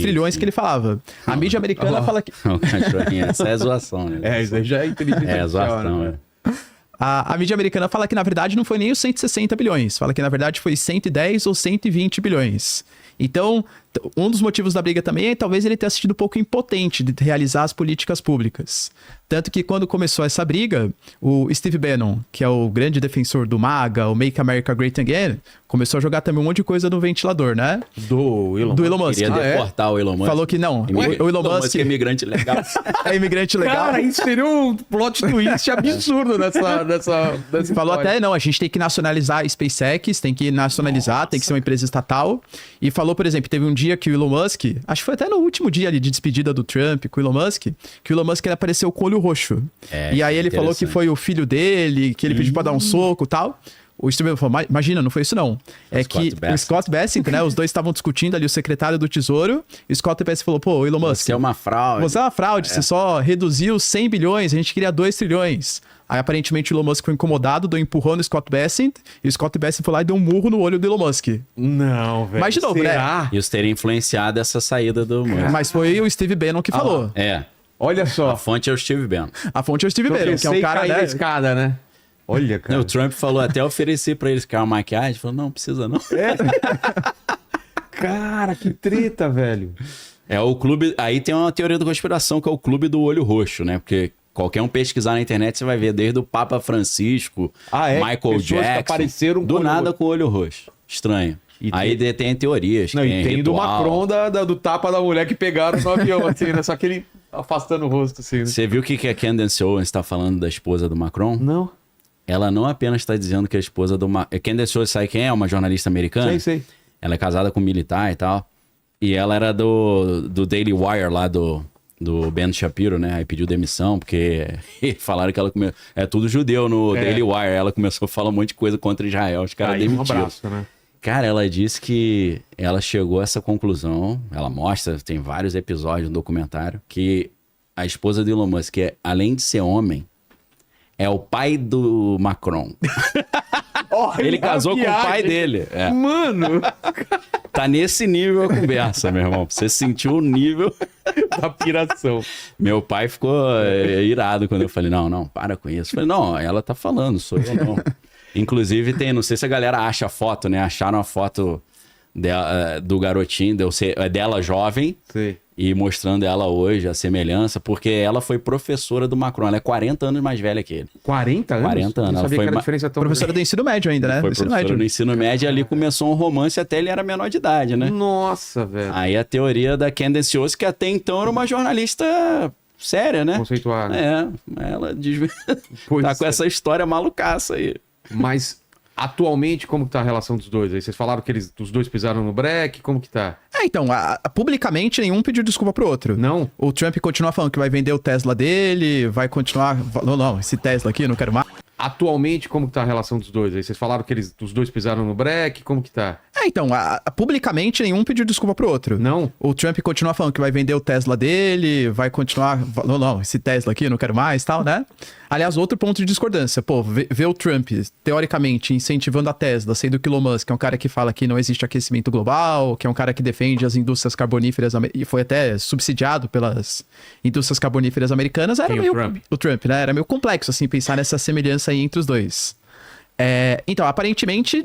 trilhões que ele falava. A mídia americana fala que... O cachorrinho, essa é zoação, né? Isso aí já é inteligência. É zoação, né? A mídia americana fala que, na verdade, não foi nem os 160 bilhões. Fala que, na verdade, foi 110 ou 120 bilhões. Então, um dos motivos da briga também é talvez ele tenha sido um pouco impotente de realizar as políticas públicas. Tanto que quando começou essa briga, o Steve Bannon, que é o grande defensor do MAGA, o Make America Great Again, começou a jogar também um monte de coisa no ventilador, né? Do Elon Musk. Queria deportar o Elon Musk. Falou que não. O Elon Musk é imigrante legal. É imigrante legal. Cara, isso seria um plot twist absurdo nessa Falou história. até, não, a gente tem que nacionalizar a SpaceX, tem que nacionalizar, tem que ser uma empresa estatal. E falou, por exemplo, teve um dia que o Elon Musk, acho que foi até no último dia ali de despedida do Trump com o Elon Musk, que o Elon Musk ele apareceu com o olho roxo. E aí ele falou que foi o filho dele, que ele pediu pra dar um soco e tal. O Steve falou, imagina, não foi isso não. O Scott Bessent, né? Os dois estavam discutindo ali, o secretário do Tesouro. E o Scott Bessent falou, pô, Elon Musk... Você é uma fraude. Você é uma fraude, você só reduziu 100 bilhões, a gente queria 2 trilhões. Aí, aparentemente, o Elon Musk foi incomodado, deu um empurrão no Scott Bessent, e o Scott Bessent foi lá e deu um murro no olho do Elon Musk. Não, velho. Mas, de novo, será? né? Isso teria influenciado essa saída do Musk. Mas foi o Steve Bannon que falou. Olha só. A fonte é o Steve Bannon. A fonte é o Steve Bannon, que é um cara, né? da escada, né? Olha, cara. O Trump falou, até oferecer pra eles que era uma maquiagem, falou, não, precisa não. Cara, que treta, velho. É o clube... Aí tem uma teoria da conspiração, que é o clube do olho roxo, né? Porque qualquer um pesquisar na internet, você vai ver desde o Papa Francisco, Michael Pessoas que Jackson, apareceram do com nada olho... com o olho roxo. Estranho. Aí tem teorias. Não, e tem do Macron do tapa da mulher que pegaram no avião, assim, né? Só que ele afastando o rosto, assim. Né? Você viu o que a Candace Owens está falando da esposa do Macron? Não. Ela não apenas está dizendo que a esposa do Macron... Candace Owens, sabe quem é? Uma jornalista americana? Sei. Ela é casada com um militar e tal. E ela era do Daily Wire lá do Ben Shapiro, né? Aí pediu demissão, porque falaram que ela é tudo judeu no Daily Wire. Ela começou a falar um monte de coisa contra Israel. Os caras demitiram. Um abraço, né? Cara, ela disse que ela chegou a essa conclusão. Ela mostra, tem vários episódios no documentário, que a esposa do Elon Musk, além de ser homem, é o pai do Macron. Ele casou com o pai dele. É. Mano! Tá nesse nível a conversa, meu irmão. Você sentiu o nível da piração. Meu pai ficou irado quando eu falei, não, para com isso. Eu falei, não, ela tá falando, sou eu não. Inclusive tem, não sei se a galera acha a foto, né? Acharam a foto do garotinho, dela jovem. Sim. E mostrando ela hoje, a semelhança, porque ela foi professora do Macron. Ela é 40 anos mais velha que ele. 40 anos? 40 anos. Não sabia que era diferença tão professora do ensino médio ainda, né? Foi professora do ensino médio e ali começou um romance até ele era menor de idade, né? Nossa, velho. Aí a teoria da Candace Owens, que até então era uma jornalista séria, né? Conceituada. Ela tá com essa história malucaça aí. Mas atualmente, como que tá a relação dos dois aí? Vocês falaram que os dois pisaram no break, como que tá? Então, publicamente nenhum pediu desculpa pro outro. Não? O Trump continua falando que vai vender o Tesla dele, vai continuar... Não, esse Tesla aqui eu não quero mais. Atualmente, como que tá a relação dos dois aí? Vocês falaram que os dois pisaram no break, como que tá? Então, publicamente nenhum pediu desculpa pro outro. Não? O Trump continua falando que vai vender o Tesla dele, vai continuar... Não, esse Tesla aqui eu não quero mais, tal, né? Aliás, outro ponto de discordância. Pô, ver o Trump, teoricamente, incentivando a Tesla, sendo que o Elon Musk é um cara que fala que não existe aquecimento global, que é um cara que defende as indústrias carboníferas, e foi até subsidiado pelas indústrias carboníferas americanas, era meio... O Trump, né? Era meio complexo, assim, pensar nessa semelhança aí entre os dois. Então, aparentemente,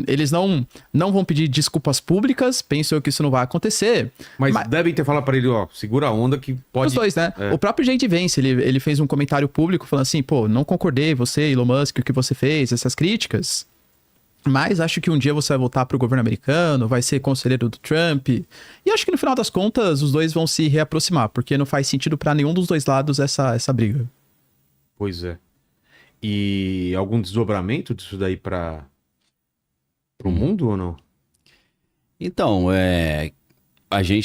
eles não vão pedir desculpas públicas, penso eu que isso não vai acontecer. Mas devem ter falado pra ele, ó, segura a onda que pode... Os dois, né? O próprio J.D. Vance, ele fez um comentário público falando assim, pô, não concordei, você, Elon Musk, o que você fez, essas críticas, mas acho que um dia você vai voltar pro governo americano, vai ser conselheiro do Trump, e acho que no final das contas os dois vão se reaproximar, porque não faz sentido pra nenhum dos dois lados essa briga. Pois é. E algum desdobramento disso daí pro mundo ou não? Então,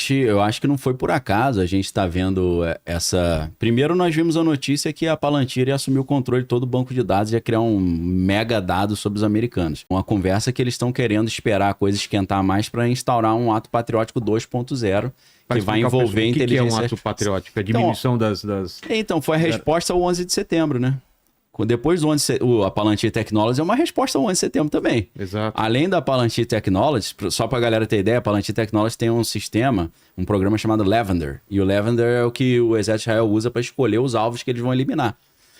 eu acho que não foi por acaso, a gente tá vendo essa... Primeiro nós vimos a notícia que a Palantir ia assumir o controle de todo o banco de dados e ia criar um mega dado sobre os americanos. Uma conversa que eles estão querendo esperar a coisa esquentar mais para instaurar um ato patriótico 2.0, que vai envolver inteligência... O que é um ato patriótico? A diminuição das... Então, foi a resposta ao 11 de setembro, né? Depois do a Palantir Technologies é uma resposta ao 11 de setembro também. Exato. Além da Palantir Technologies, só pra galera ter ideia, a Palantir Technologies tem um sistema, um programa chamado Lavender. E o Lavender é o que o exército de Israel usa para escolher os alvos que eles vão eliminar.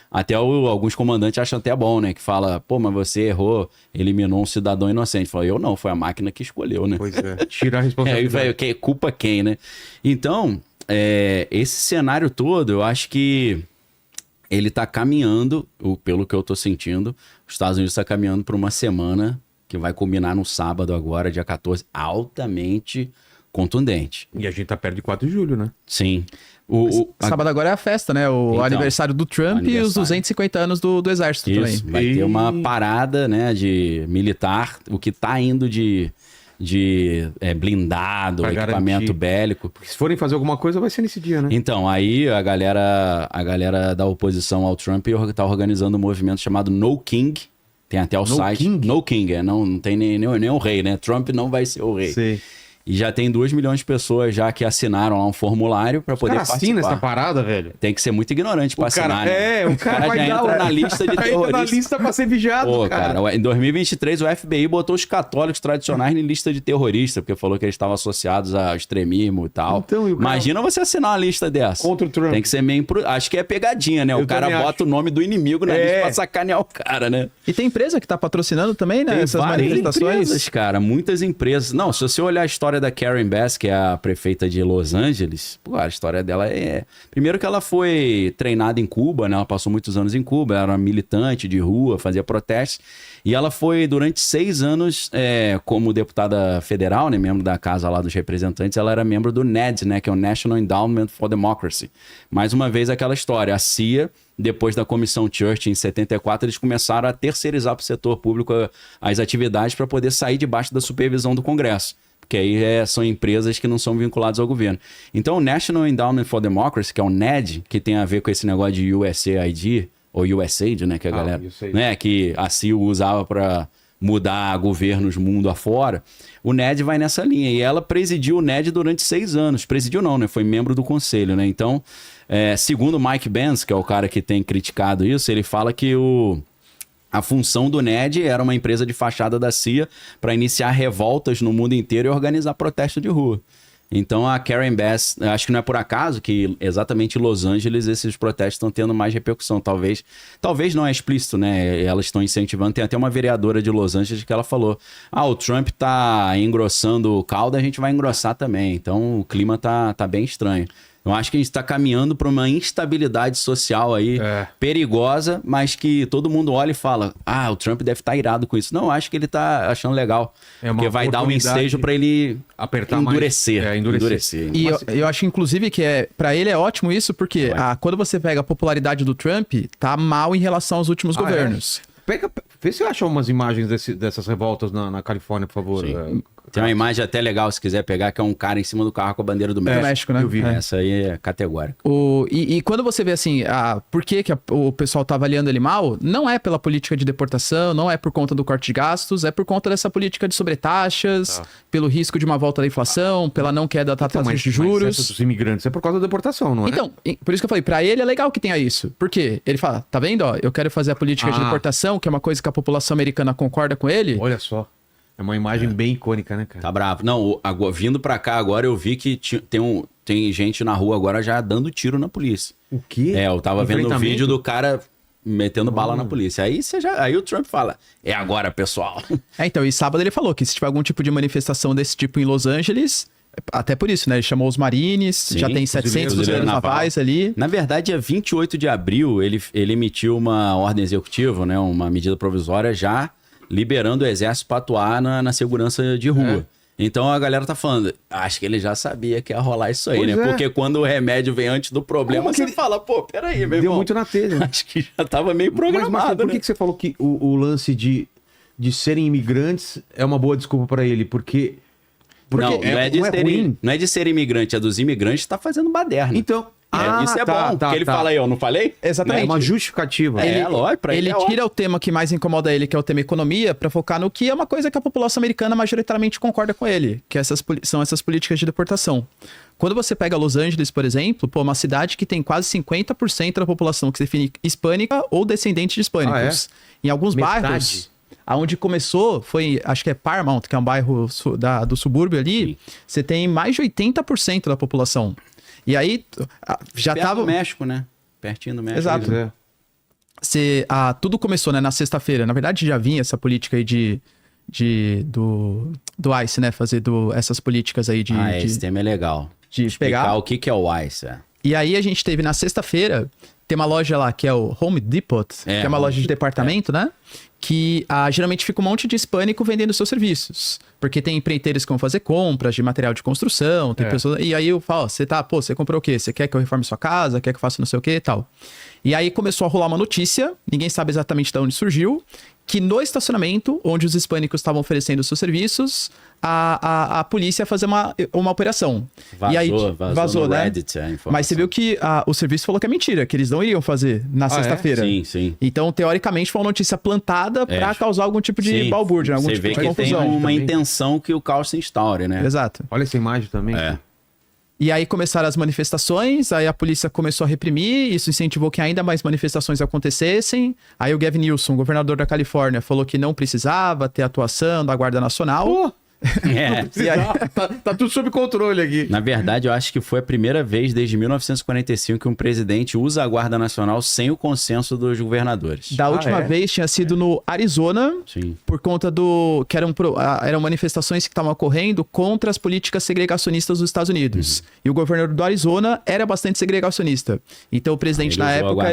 Até alguns comandantes acham até bom, né? Que fala, pô, mas você errou, eliminou um cidadão inocente. Fala, eu não, foi a máquina que escolheu, né? Pois é, tira a responsabilidade. Culpa quem, né? Então, esse cenário todo, eu acho que ele tá caminhando, pelo que eu tô sentindo, os Estados Unidos tá caminhando para uma semana que vai culminar no sábado agora, dia 14, altamente contundente. E a gente tá perto de 4 de julho, né? Sim. Sábado agora é a festa, né? O aniversário do Trump e os 250 anos do exército também. Vai ter uma parada, né, de militar, o que tá indo de blindado, pra equipamento garantir. bélico. Porque se forem fazer alguma coisa, vai ser nesse dia, né? Então, aí a galera da oposição ao Trump tá organizando um movimento chamado No King. Tem até o site. King? No King, não tem nem o rei, né? Trump não vai ser o rei. Sei. E já tem 2 milhões de pessoas já que assinaram lá um formulário para poder participar. Assina essa parada, velho? Tem que ser muito ignorante para assinar, né? O cara vai já entra na lista de terroristas. Entra na lista pra ser vigiado, Pô, cara. Em 2023, o FBI botou os católicos tradicionais em lista de terrorista, porque falou que eles estavam associados ao extremismo e tal. Então, e o cara... Imagina você assinar uma lista dessa. Contra o Trump. Tem que ser meio... Acho que é pegadinha, né? O cara bota o nome do inimigo na lista pra sacanear o cara, né? E tem empresa que tá patrocinando também, né? Tem essas várias manifestações. Empresas, cara. Muitas empresas. Não, se você olhar a história história da Karen Bass, que é a prefeita de Los Angeles, pô, a história dela é... Primeiro que ela foi treinada em Cuba, né? Ela passou muitos anos em Cuba, ela era militante de rua, fazia protestos. E ela foi, durante 6 anos, como deputada federal, né? Membro da Casa lá dos Representantes, ela era membro do NED, né? Que é o National Endowment for Democracy. Mais uma vez, aquela história. A CIA, depois da Comissão Church, em 74, eles começaram a terceirizar para o setor público as atividades para poder sair debaixo da supervisão do Congresso. Porque aí são empresas que não são vinculadas ao governo. Então, o National Endowment for Democracy, que é o NED, que tem a ver com esse negócio de USAID, ou USAID, né, que a galera, né, que a CIA usava para mudar governos mundo afora, o NED vai nessa linha. E ela presidiu o NED durante 6 anos. Presidiu não, né? Foi membro do conselho, né? Então, segundo Mike Benz, que é o cara que tem criticado isso, ele fala que a função do NED era uma empresa de fachada da CIA para iniciar revoltas no mundo inteiro e organizar protesto de rua. Então a Karen Bass, acho que não é por acaso que exatamente em Los Angeles esses protestos estão tendo mais repercussão. Talvez não é explícito, né? Elas estão incentivando. Tem até uma vereadora de Los Angeles que ela falou: o Trump tá engrossando o caldo, a gente vai engrossar também. Então o clima tá bem estranho. Eu acho que a gente está caminhando para uma instabilidade social aí perigosa, mas que todo mundo olha e fala: o Trump deve estar irado com isso. Não, eu acho que ele está achando legal. Porque vai dar um ensejo para ele apertar endurecer. Mais. Endurecer. E eu acho, inclusive, que para ele é ótimo isso, porque quando você pega a popularidade do Trump, tá mal em relação aos últimos governos. Vê se acha umas imagens dessas revoltas na Califórnia, por favor. Tem uma imagem até legal, se quiser pegar, que é um cara em cima do carro com a bandeira do México. Do México, né? Eu vi. Essa aí é categórica. E quando você vê assim, por que o pessoal tá avaliando ele mal, não é pela política de deportação, não é por conta do corte de gastos, é por conta dessa política de sobretaxas, pelo risco de uma volta da inflação, pela não queda da taxa de juros. Mas dos imigrantes é por causa da deportação, não é? Então, por isso que eu falei, pra ele é legal que tenha isso. Por quê? Ele fala, tá vendo, eu quero fazer a política de deportação, que é uma coisa que a população americana concorda com ele. Olha só. É uma imagem bem icônica, né, cara? Tá bravo. Não, vindo pra cá agora, eu vi que tem gente na rua agora já dando tiro na polícia. O quê? Eu tava vendo um vídeo do cara metendo bala na polícia. Aí o Trump fala: é agora, pessoal. Então, e sábado ele falou que se tiver algum tipo de manifestação desse tipo em Los Angeles, até por isso, né? Ele chamou os Marines, já tem 700 fuzileiros navais ali. Na verdade, dia 28 de abril, ele emitiu uma ordem executiva, né? Uma medida provisória já liberando o exército para atuar na segurança de rua. Então a galera tá falando, acho que ele já sabia que ia rolar isso aí, né? Porque quando o remédio vem antes do problema, você fala, pô, peraí, meu irmão. Deu muito na telha. Acho que já tava meio programado, mas por que você falou que o lance de serem imigrantes é uma boa desculpa para ele? Porque não é de ser imigrante, é dos imigrantes que tá fazendo baderna. Então... isso é bom, porque ele fala aí, eu não falei? Exatamente. É uma justificativa. Lógico, pra ele tira o tema que mais incomoda ele, que é o tema economia, pra focar no que é uma coisa que a população americana majoritariamente concorda com ele, que são essas políticas de deportação. Quando você pega Los Angeles, por exemplo, uma cidade que tem quase 50% da população que se define hispânica ou descendente de hispânicos. Em alguns bairros... Aonde começou foi, acho que é Paramount, que é um bairro do subúrbio ali, você tem mais de 80% da população. E aí, já perto tava... do México, né? Pertinho do México. Exato. Tudo começou, né, na sexta-feira. Na verdade, já vinha essa política aí do ICE, né? Fazer essas políticas aí de... esse tema é legal. De explicar o que é o ICE, E aí a gente teve na sexta-feira, tem uma loja lá que é o Home Depot, que é uma loja de departamento, né? Que geralmente fica um monte de hispânico vendendo seus serviços. Porque tem empreiteiros que vão fazer compras de material de construção, tem pessoas... E aí eu falo, você comprou o quê? Você quer que eu reforme sua casa? Quer que eu faça não sei o quê e tal? E aí começou a rolar uma notícia, ninguém sabe exatamente de onde surgiu, que no estacionamento, onde os hispânicos estavam oferecendo seus serviços, a polícia ia fazer uma operação. Vazou no né? Reddit, mas você viu que o serviço falou que é mentira, que eles não iriam fazer na sexta-feira. Sim. Então, teoricamente, foi uma notícia plantada para causar algum tipo de balbúrdia, algum tipo de confusão. Você vê que tem uma intenção que o caos se instaure, né? Exato. Olha essa imagem também. E aí começaram as manifestações, aí a polícia começou a reprimir, isso incentivou que ainda mais manifestações acontecessem. Aí o Gavin Newsom, governador da Califórnia, falou que não precisava ter atuação da Guarda Nacional. E aí... tá tudo sob controle aqui. Na verdade, eu acho que foi a primeira vez desde 1945 que um presidente usa a Guarda Nacional sem o consenso dos governadores. Da última vez tinha sido no Arizona, Sim. por conta que eram manifestações que estavam ocorrendo contra as políticas segregacionistas dos Estados Unidos. E o governador do Arizona era bastante segregacionista. Então o presidente na época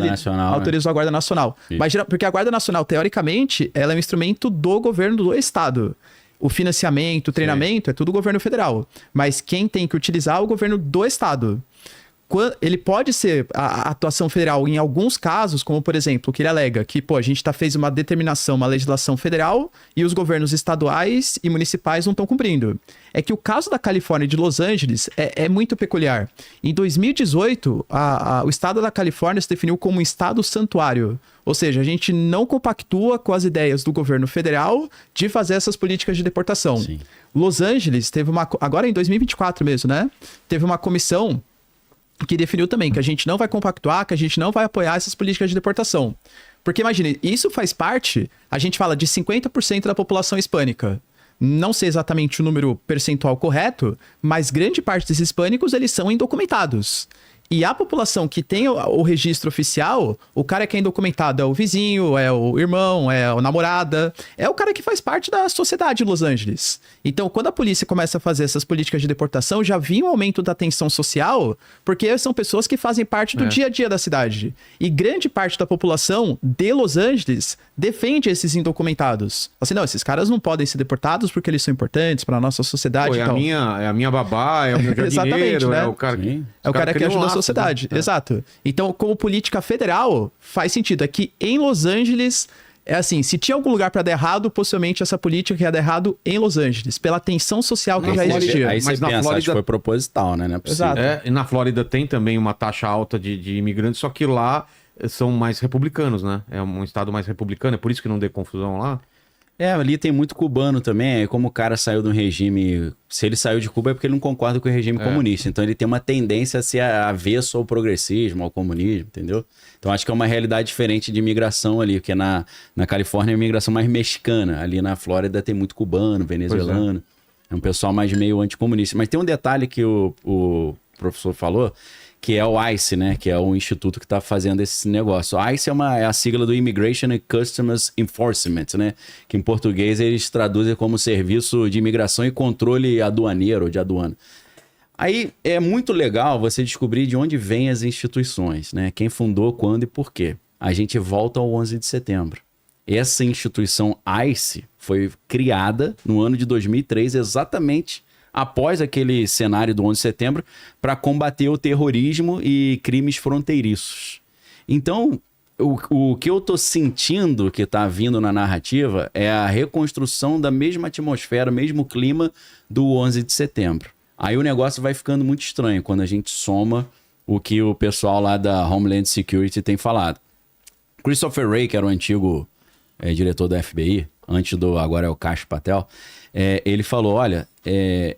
autorizou a Guarda Nacional. Mas, porque a Guarda Nacional, teoricamente, ela é um instrumento do governo do estado. O financiamento, o treinamento, é tudo o governo federal. Mas quem tem que utilizar é o governo do estado. Ele pode ser a atuação federal em alguns casos, como por exemplo, o que ele alega, que a gente fez uma determinação, uma legislação federal e os governos estaduais e municipais não estão cumprindo. É que o caso da Califórnia e de Los Angeles é muito peculiar. Em 2018, o estado da Califórnia se definiu como um estado santuário. Ou seja, a gente não compactua com as ideias do governo federal de fazer essas políticas de deportação. Sim. Los Angeles teve agora em 2024 mesmo, né? Teve uma comissão que definiu também que a gente não vai compactuar, que a gente não vai apoiar essas políticas de deportação. Porque imagine, isso faz parte, a gente fala de 50% da população hispânica. Não sei exatamente o número percentual correto, mas grande parte desses hispânicos, eles são indocumentados. E a população que tem o registro oficial, o cara que é indocumentado é o vizinho, é o irmão, é a namorada, é o cara que faz parte da sociedade de Los Angeles. Então, quando a polícia começa a fazer essas políticas de deportação, já vinha um aumento da tensão social, porque são pessoas que fazem parte do dia a dia da cidade. E grande parte da população de Los Angeles defende esses indocumentados. Assim, não, esses caras não podem ser deportados porque eles são importantes para a nossa sociedade. É a minha babá, é o meu jardineiro, né? É o cara que... É o cara que ajuda a sociedade, exato. Então, como política federal, faz sentido. É que em Los Angeles, é assim, se tinha algum lugar para dar errado, possivelmente essa política ia dar errado em Los Angeles, pela tensão social que já existia. Aí você pensa, acho que foi proposital, né? Não é possível. Exato. E na Flórida tem também uma taxa alta de imigrantes, só que lá são mais republicanos, né? É um estado mais republicano, é por isso que não dê confusão lá. Ali tem muito cubano também, como o cara saiu do regime... Se ele saiu de Cuba é porque ele não concorda com o regime comunista. Então ele tem uma tendência a ser avesso ao progressismo, ao comunismo, entendeu? Então acho que é uma realidade diferente de imigração ali, porque na Califórnia é uma imigração mais mexicana. Ali na Flórida tem muito cubano, venezuelano. É um pessoal mais meio anticomunista. Mas tem um detalhe que o professor falou, que é o ICE, né? Que é o instituto que está fazendo esse negócio. O ICE é a sigla do Immigration and Customs Enforcement, né? Que em português eles traduzem como Serviço de Imigração e Controle Aduaneiro, de aduana. Aí é muito legal você descobrir de onde vêm as instituições, né? Quem fundou, quando e por quê. A gente volta ao 11 de setembro. Essa instituição ICE foi criada no ano de 2003, exatamente após aquele cenário do 11 de setembro, para combater o terrorismo e crimes fronteiriços. Então, o que eu tô sentindo que tá vindo na narrativa é a reconstrução da mesma atmosfera, mesmo clima do 11 de setembro. Aí o negócio vai ficando muito estranho quando a gente soma o que o pessoal lá da Homeland Security tem falado. Christopher Wray, que era o antigo diretor da FBI, agora é o Kash Patel, ele falou, olha,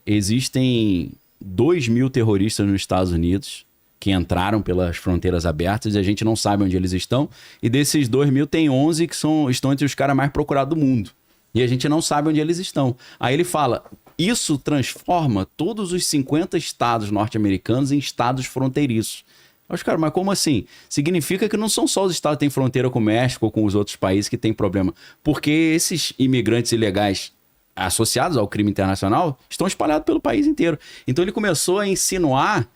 existem 2.000 terroristas nos Estados Unidos que entraram pelas fronteiras abertas e a gente não sabe onde eles estão, e desses 2.000 tem 11 que estão entre os caras mais procurados do mundo, e a gente não sabe onde eles estão. Aí ele fala, isso transforma todos os 50 estados norte-americanos em estados fronteiriços. Mas, cara, mas como assim? Significa que não são só os estados que têm fronteira com o México ou com os outros países que têm problema, porque esses imigrantes ilegais associados ao crime internacional estão espalhados pelo país inteiro. Então ele começou a insinuar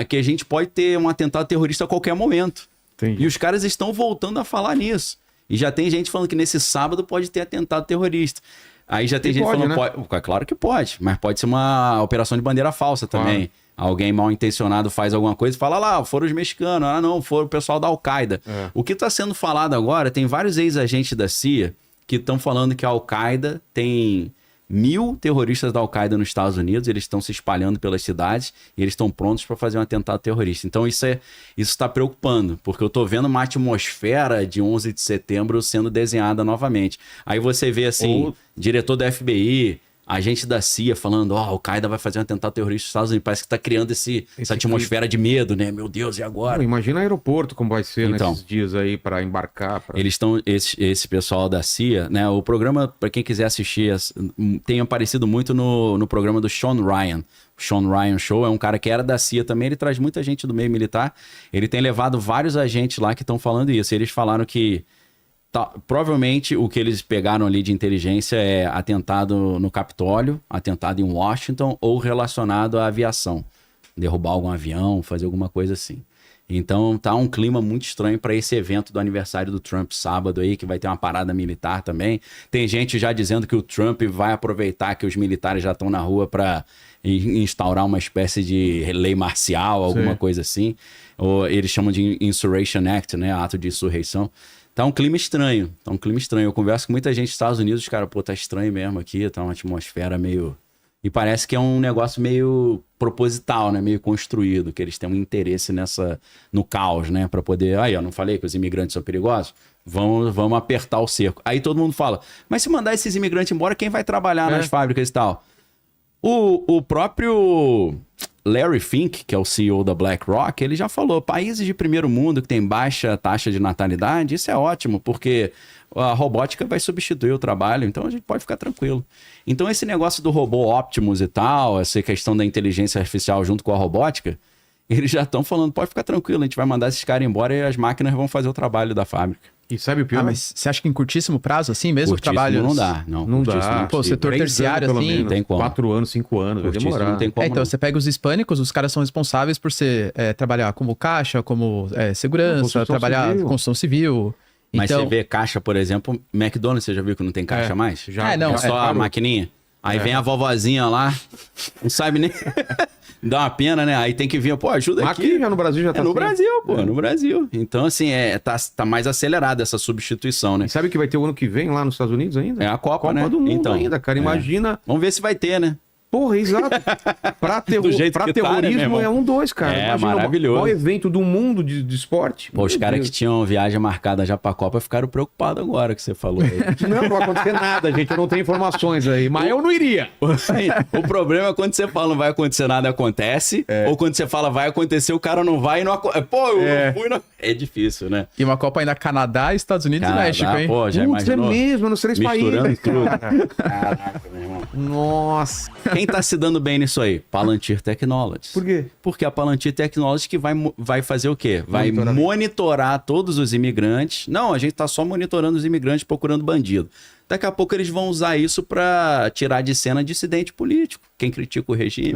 que a gente pode ter um atentado terrorista a qualquer momento. Entendi. E os caras estão voltando a falar nisso. E já tem gente falando que nesse sábado pode ter atentado terrorista. Aí já tem gente falando, né? Claro que pode, mas pode ser uma operação de bandeira falsa também. Alguém mal intencionado faz alguma coisa e fala lá, foram os mexicanos, não, foram o pessoal da Al-Qaeda. O que está sendo falado agora, tem vários ex-agentes da CIA que estão falando que a Al-Qaeda tem 1.000 terroristas da Al-Qaeda nos Estados Unidos, eles estão se espalhando pelas cidades e eles estão prontos para fazer um atentado terrorista. Então isso está preocupando, porque eu estou vendo uma atmosfera de 11 de setembro sendo desenhada novamente. Aí você vê assim, diretor da FBI, A gente da CIA falando, Al-Qaeda vai fazer um atentado terrorista nos Estados Unidos. Parece que tá criando essa atmosfera de medo, né? Meu Deus, e agora? Imagina o aeroporto como vai ser nesses dias aí para embarcar. Eles estão, esse pessoal da CIA, né? O programa, para quem quiser assistir, tem aparecido muito no programa do Sean Ryan. O Sean Ryan Show é um cara que era da CIA também, ele traz muita gente do meio militar. Ele tem levado vários agentes lá que estão falando isso. Eles falaram que provavelmente o que eles pegaram ali de inteligência é atentado no Capitólio, atentado em Washington ou relacionado à aviação. Derrubar algum avião, fazer alguma coisa assim. Então tá um clima muito estranho para esse evento do aniversário do Trump sábado aí, que vai ter uma parada militar também. Tem gente já dizendo que o Trump vai aproveitar que os militares já estão na rua para instaurar uma espécie de lei marcial, alguma coisa assim. Ou eles chamam de Insurrection Act, né? Ato de insurreição. Tá um clima estranho, Eu converso com muita gente dos Estados Unidos, cara, tá estranho mesmo aqui, tá uma atmosfera meio... E parece que é um negócio meio proposital, né? Meio construído, que eles têm um interesse no caos, né? Pra poder... Aí, eu não falei que os imigrantes são perigosos? Vamos apertar o cerco. Aí todo mundo fala, mas se mandar esses imigrantes embora, quem vai trabalhar nas fábricas e tal? O próprio Larry Fink, que é o CEO da BlackRock, ele já falou, países de primeiro mundo que tem baixa taxa de natalidade, isso é ótimo, porque a robótica vai substituir o trabalho, então a gente pode ficar tranquilo. Então esse negócio do robô Optimus e tal, essa questão da inteligência artificial junto com a robótica, eles já estão falando, pode ficar tranquilo, a gente vai mandar esses caras embora e as máquinas vão fazer o trabalho da fábrica. E sabe o pior? Mas você acha que em curtíssimo prazo, assim mesmo, o trabalho... Não dá, não dá. Pô, o setor terciário, assim... Não tem como. 4 anos, 5 anos, vai demorar. Não tem como, então, você pega os hispânicos, os caras são responsáveis por trabalhar como caixa, como segurança, trabalhar construção civil... Mas então... você vê caixa, por exemplo, McDonald's, você já viu que não tem caixa mais? Já, não, é só a maquininha. Aí vem a vovozinha lá, não sabe nem... Dá uma pena, né? Aí tem que vir, ajuda aqui. Aqui já no Brasil já tá no assim. Brasil, no Brasil. Então, assim, tá mais acelerada essa substituição, né? E sabe que vai ter o ano que vem lá nos Estados Unidos ainda? É a Copa, né? Do Mundo ainda, cara. Imagina... Vamos ver se vai ter, né? Porra, exato. Pra terrorismo é 2, cara. É, imagina, maravilhoso. O maior evento do mundo de esporte. Pô, os caras que tinham viagem marcada já pra Copa ficaram preocupados agora que você falou aí. Não vai acontecer nada, gente. Eu não tenho informações aí. Mas eu não iria. O problema é quando você fala não vai acontecer nada, acontece. Ou quando você fala vai acontecer, o cara não vai e não acontece. Pô, eu fui. Não... É difícil, né? E uma Copa ainda Canadá, Estados Unidos e México, hein? Pô, já imaginou? É mesmo, nos 3 países. Tudo. Caraca, meu irmão. Nossa. Quem tá se dando bem nisso aí? Palantir Technologies. Por quê? Porque a Palantir Technologies que vai fazer o quê? Vai monitorar todos os imigrantes. Não, a gente tá só monitorando os imigrantes, procurando bandido. Daqui a pouco eles vão usar isso pra tirar de cena dissidente político. Quem critica o regime.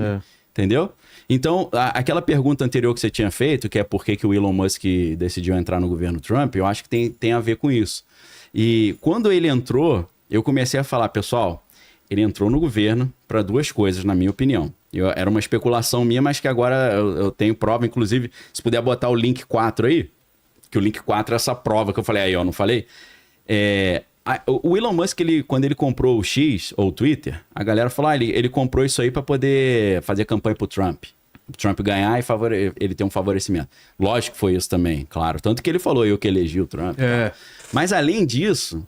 Entendeu? Então, aquela pergunta anterior que você tinha feito, que é por que o Elon Musk decidiu entrar no governo Trump, eu acho que tem a ver com isso. E quando ele entrou, eu comecei a falar, pessoal... Ele entrou no governo para 2 coisas, na minha opinião. Era uma especulação minha, mas que agora eu tenho prova. Inclusive, se puder botar o link 4 aí, que o link 4 é essa prova que eu falei aí, não falei? O Elon Musk, quando ele comprou o X, ou o Twitter, a galera falou, ele comprou isso aí para poder fazer campanha pro Trump. O Trump ganhar e ele ter um favorecimento. Lógico que foi isso também, claro. Tanto que ele falou, eu que elegi o Trump. Mas além disso...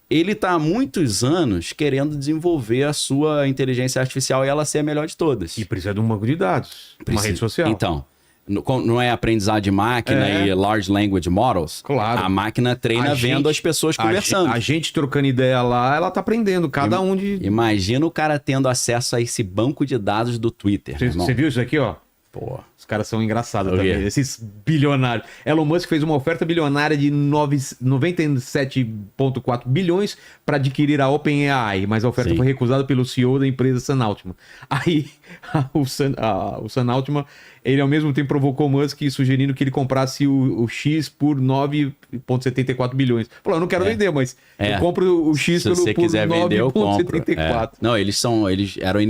Ele está há muitos anos querendo desenvolver a sua inteligência artificial e ela ser a melhor de todas. E precisa de um banco de dados, uma rede social. Então, não é aprendizado de máquina e large language models? Claro. A máquina treina vendo as pessoas conversando. A gente trocando ideia lá, ela tá aprendendo, cada um de... Imagina o cara tendo acesso a esse banco de dados do Twitter. Você viu isso aqui, ó? Pô, os caras são engraçados também, esses bilionários. Elon Musk fez uma oferta bilionária de 97,4 bilhões para adquirir a OpenAI, mas a oferta foi recusada pelo CEO da empresa Sam Altman. Aí, o Sam Altman, ele ao mesmo tempo provocou o Musk sugerindo que ele comprasse o X por 9,74 bilhões. Falou, eu não quero vender, mas eu compro o X por 9,74. Não, eles eram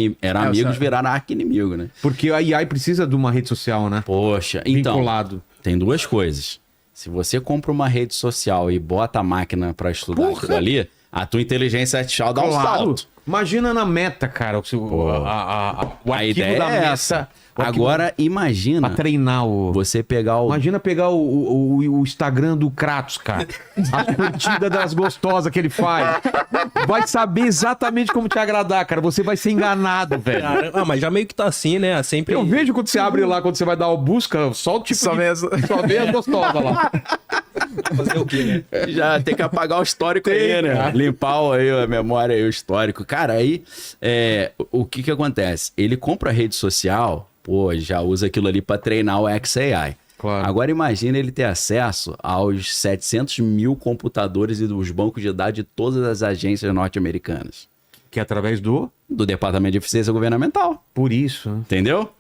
amigos, viraram arqui-inimigo, né? Porque a AI precisa de uma rede social, né? Poxa, então, vinculado. Tem 2 coisas. Se você compra uma rede social e bota a máquina para estudar aquilo ali, a tua inteligência artificial dá um salto. Imagina na Meta, cara, o arquivo ideia da é Meta. essa. Agora, imagina Pra treinar você pegar o... Imagina pegar o Instagram do Kratos, cara. As curtidas das gostosas que ele faz. Vai saber exatamente como te agradar, cara. Você vai ser enganado, velho. Cara, mas já meio que tá assim, né? Sempre... Eu vejo quando você abre lá, quando você vai dar o busca, só o tipo Só vê as- só vê as gostosas lá. fazer o quê, né? Já tem que apagar o histórico aí, né? Limpar aí a memória aí, o histórico. Cara, aí, o que acontece? Ele compra a rede social, pô, já usa aquilo ali pra treinar o XAI. Claro. Agora imagina ele ter acesso aos 700 mil computadores e dos bancos de dados de todas as agências norte-americanas. Que é através do... Do Departamento de Eficiência Governamental. Por isso. Né? Entendeu?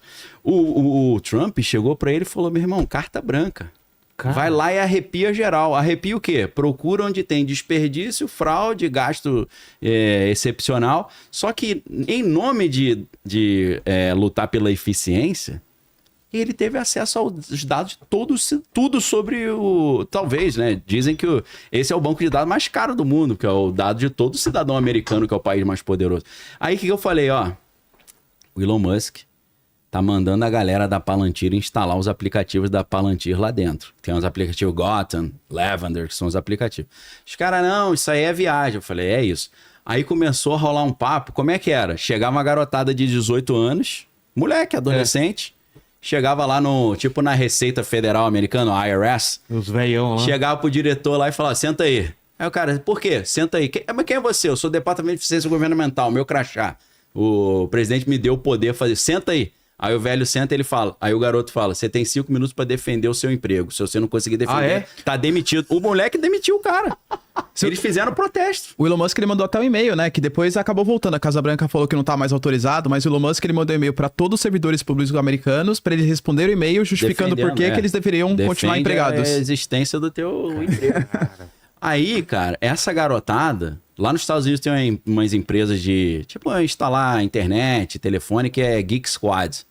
O Trump chegou pra ele e falou, meu irmão, carta branca. Cara. Vai lá e arrepia geral. Arrepia o quê? Procura onde tem desperdício, fraude, gasto excepcional. Só que em nome de lutar pela eficiência, ele teve acesso aos dados todos, tudo sobre o... Talvez, né? Dizem que esse é o banco de dados mais caro do mundo, que é o dado de todo cidadão americano, que é o país mais poderoso. Aí o que eu falei, ó? O Elon Musk tá mandando a galera da Palantir instalar os aplicativos da Palantir lá dentro. Tem uns aplicativos Gotham, Lavender, que são os aplicativos. Os caras, não, isso aí é viagem. Eu falei, é isso. Aí começou a rolar um papo. Como é que era? Chegava uma garotada de 18 anos, moleque, adolescente, chegava lá tipo na Receita Federal Americana, IRS. Os veião lá. Chegava pro diretor lá e falava, senta aí. Aí o cara, por quê? Senta aí. Mas quem é você? Eu sou do Departamento de Eficiência Governamental, meu crachá. O presidente me deu o poder de fazer, senta aí. Aí o velho senta e ele fala. Aí o garoto fala: você tem 5 minutos pra defender o seu emprego. Se você não conseguir defender, tá demitido. O moleque demitiu o cara. Eles fizeram protesto. O Elon Musk ele mandou até um e-mail, né? Que depois acabou voltando. A Casa Branca falou que não tá mais autorizado, mas o Elon Musk ele mandou um e-mail pra todos os servidores públicos americanos pra eles responderem o e-mail justificando por que eles deveriam continuar empregados. A existência do teu emprego. Aí, cara, essa garotada. Lá nos Estados Unidos tem umas empresas de, tipo, instalar internet, telefone, que é Geek Squad.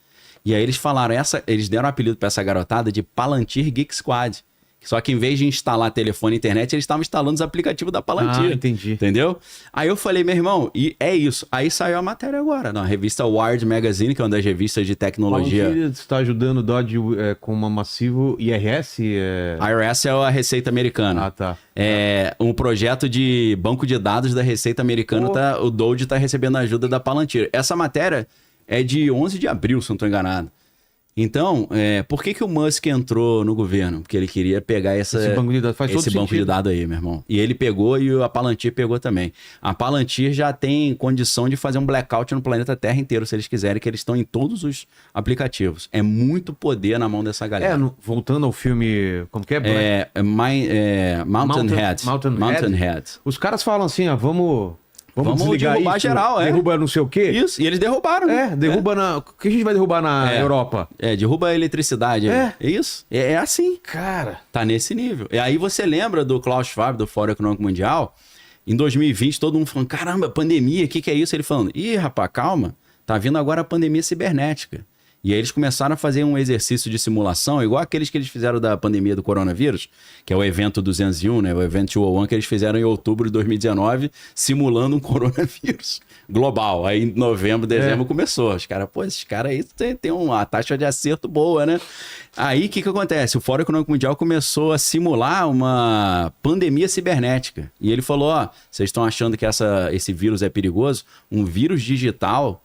E aí eles falaram, eles deram um apelido pra essa garotada de Palantir Geek Squad. Só que em vez de instalar telefone e internet, eles estavam instalando os aplicativos da Palantir. Ah, entendi. Entendeu? Aí eu falei, meu irmão, e é isso. Aí saiu a matéria agora, na revista Wired Magazine, que é uma das revistas de tecnologia. Palantir está ajudando o Dodge com uma massivo IRS? IRS é a Receita Americana. Ah, tá. É um projeto de banco de dados da Receita Americana, o Dodge está recebendo ajuda da Palantir. Essa matéria é de 11 de abril, se não estou enganado. Então, por que o Musk entrou no governo? Porque ele queria pegar esse banco de dados. Faz todo banco sentido. de dados aí, meu irmão. E ele pegou e a Palantir pegou também. A Palantir já tem condição de fazer um blackout no planeta Terra inteiro, se eles quiserem, que eles estão em todos os aplicativos. É muito poder na mão dessa galera. Voltando ao filme, como que é? Mountain Head. Os caras falam assim, Vamos desligar derrubar isso, geral, derruba não sei o quê. Isso, e eles derrubaram. Derruba O que a gente vai derrubar na Europa? Derruba a eletricidade. É isso. É assim. Cara. Tá nesse nível. E aí você lembra do Klaus Schwab, do Fórum Econômico Mundial? Em 2020, todo mundo falando, caramba, pandemia, o que é isso? Ele falando, rapaz, calma, tá vindo agora a pandemia cibernética. E aí eles começaram a fazer um exercício de simulação, igual aqueles que eles fizeram da pandemia do coronavírus, que é o evento 201, né? O evento 201 que eles fizeram em outubro de 2019, simulando um coronavírus global. Aí em novembro, dezembro começou. Os caras, esses caras aí tem uma taxa de acerto boa, né? Aí o que acontece? O Fórum Econômico Mundial começou a simular uma pandemia cibernética. E ele falou, vocês estão achando que esse vírus é perigoso? Um vírus digital...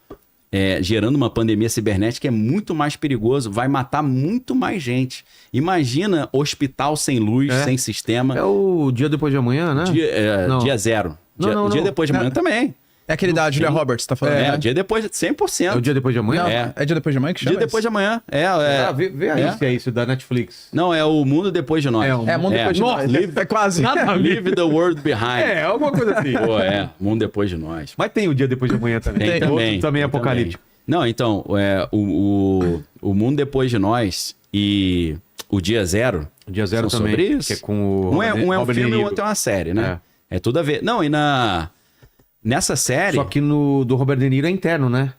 gerando uma pandemia cibernética é muito mais perigoso, vai matar muito mais gente. Imagina hospital sem luz, sem sistema. É o dia depois de amanhã, né? Dia zero. Dia depois de amanhã também. É aquele da Julia Roberts, tá falando? Dia depois, 100%. É o dia depois de amanhã? É dia depois de amanhã que chama Dia depois de amanhã. Vê aí se é isso da Netflix. Não, é o Mundo Depois de Nós. Mundo Depois de Nós. É quase. Leave the World Behind. Alguma coisa assim. Mundo Depois de Nós. Mas tem o dia depois de amanhã também. Tem também apocalíptico. Não, então, o Mundo Depois de Nós e o Dia Zero. O Dia Zero são também. sobre isso. Que é com o um é um Robert filme e De o Niro. outro é uma série, né? É tudo a ver. Não, e nessa série... Só que do Robert De Niro é interno, né?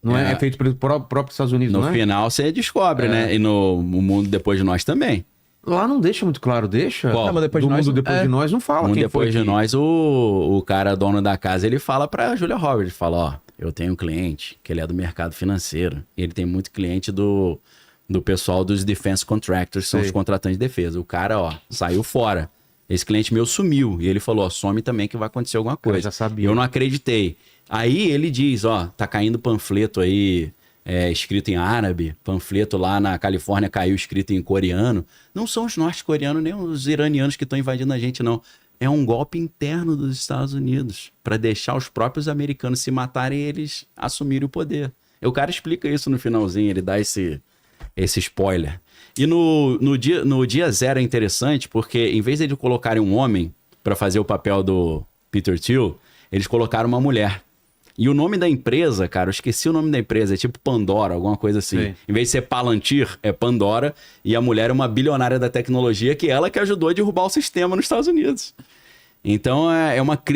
Não é feito pelos próprios Estados Unidos, no não é? final você descobre, né? E no Mundo Depois de Nós também. Lá não deixa muito claro, deixa? Qual? Não, mas depois Do de nós, mundo depois de nós não fala quem Depois foi de nós, o cara dono da casa, ele fala pra Julia Roberts, fala, ó, eu tenho um cliente que ele é do mercado financeiro, ele tem muito cliente do pessoal dos defense contractors, que são Sei. os contratantes de defesa. O cara, ó, saiu fora. Esse cliente meu sumiu. E ele falou, ó, some também que vai acontecer alguma cara coisa. já sabia. Eu não acreditei. Aí ele diz, ó, tá caindo panfleto aí, escrito em árabe, panfleto lá na Califórnia caiu escrito em coreano. Não são os norte-coreanos nem os iranianos que estão invadindo a gente, não. É um golpe interno dos Estados Unidos para deixar os próprios americanos se matarem e eles assumirem o poder. E o cara explica isso no finalzinho, ele dá esse spoiler. E no dia zero é interessante porque em vez de eles colocarem um homem para fazer o papel do Peter Thiel, eles colocaram uma mulher. E o nome da empresa, cara, eu esqueci o nome da empresa, é tipo Pandora, alguma coisa assim. Sim. Em vez de ser Palantir, é Pandora, e a mulher é uma bilionária da tecnologia que ela que ajudou a derrubar o sistema nos Estados Unidos. Então,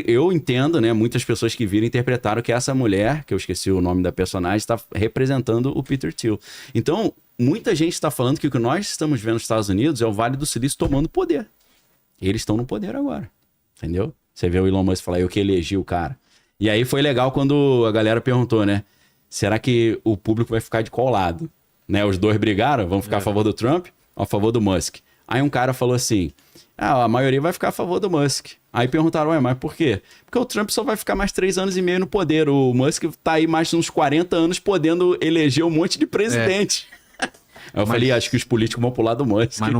eu entendo, né, muitas pessoas que viram interpretaram que essa mulher, que eu esqueci o nome da personagem, está representando o Peter Thiel. Então, muita gente está falando que o que nós estamos vendo nos Estados Unidos é o Vale do Silício tomando poder. Eles estão no poder agora, entendeu? Você vê o Elon Musk falar, eu que elegi o cara. E aí foi legal quando a galera perguntou, né? Será que o público vai ficar de qual lado? Né? Os dois brigaram, vão ficar a favor do Trump ou a favor do Musk? Aí um cara falou assim, a maioria vai ficar a favor do Musk. Aí perguntaram, ué, mas por quê? Porque o Trump só vai ficar mais 3 anos e meio no poder. O Musk tá aí mais uns 40 anos podendo eleger um monte de presidente. Eu falei, acho que os políticos vão pular do Musk. Mas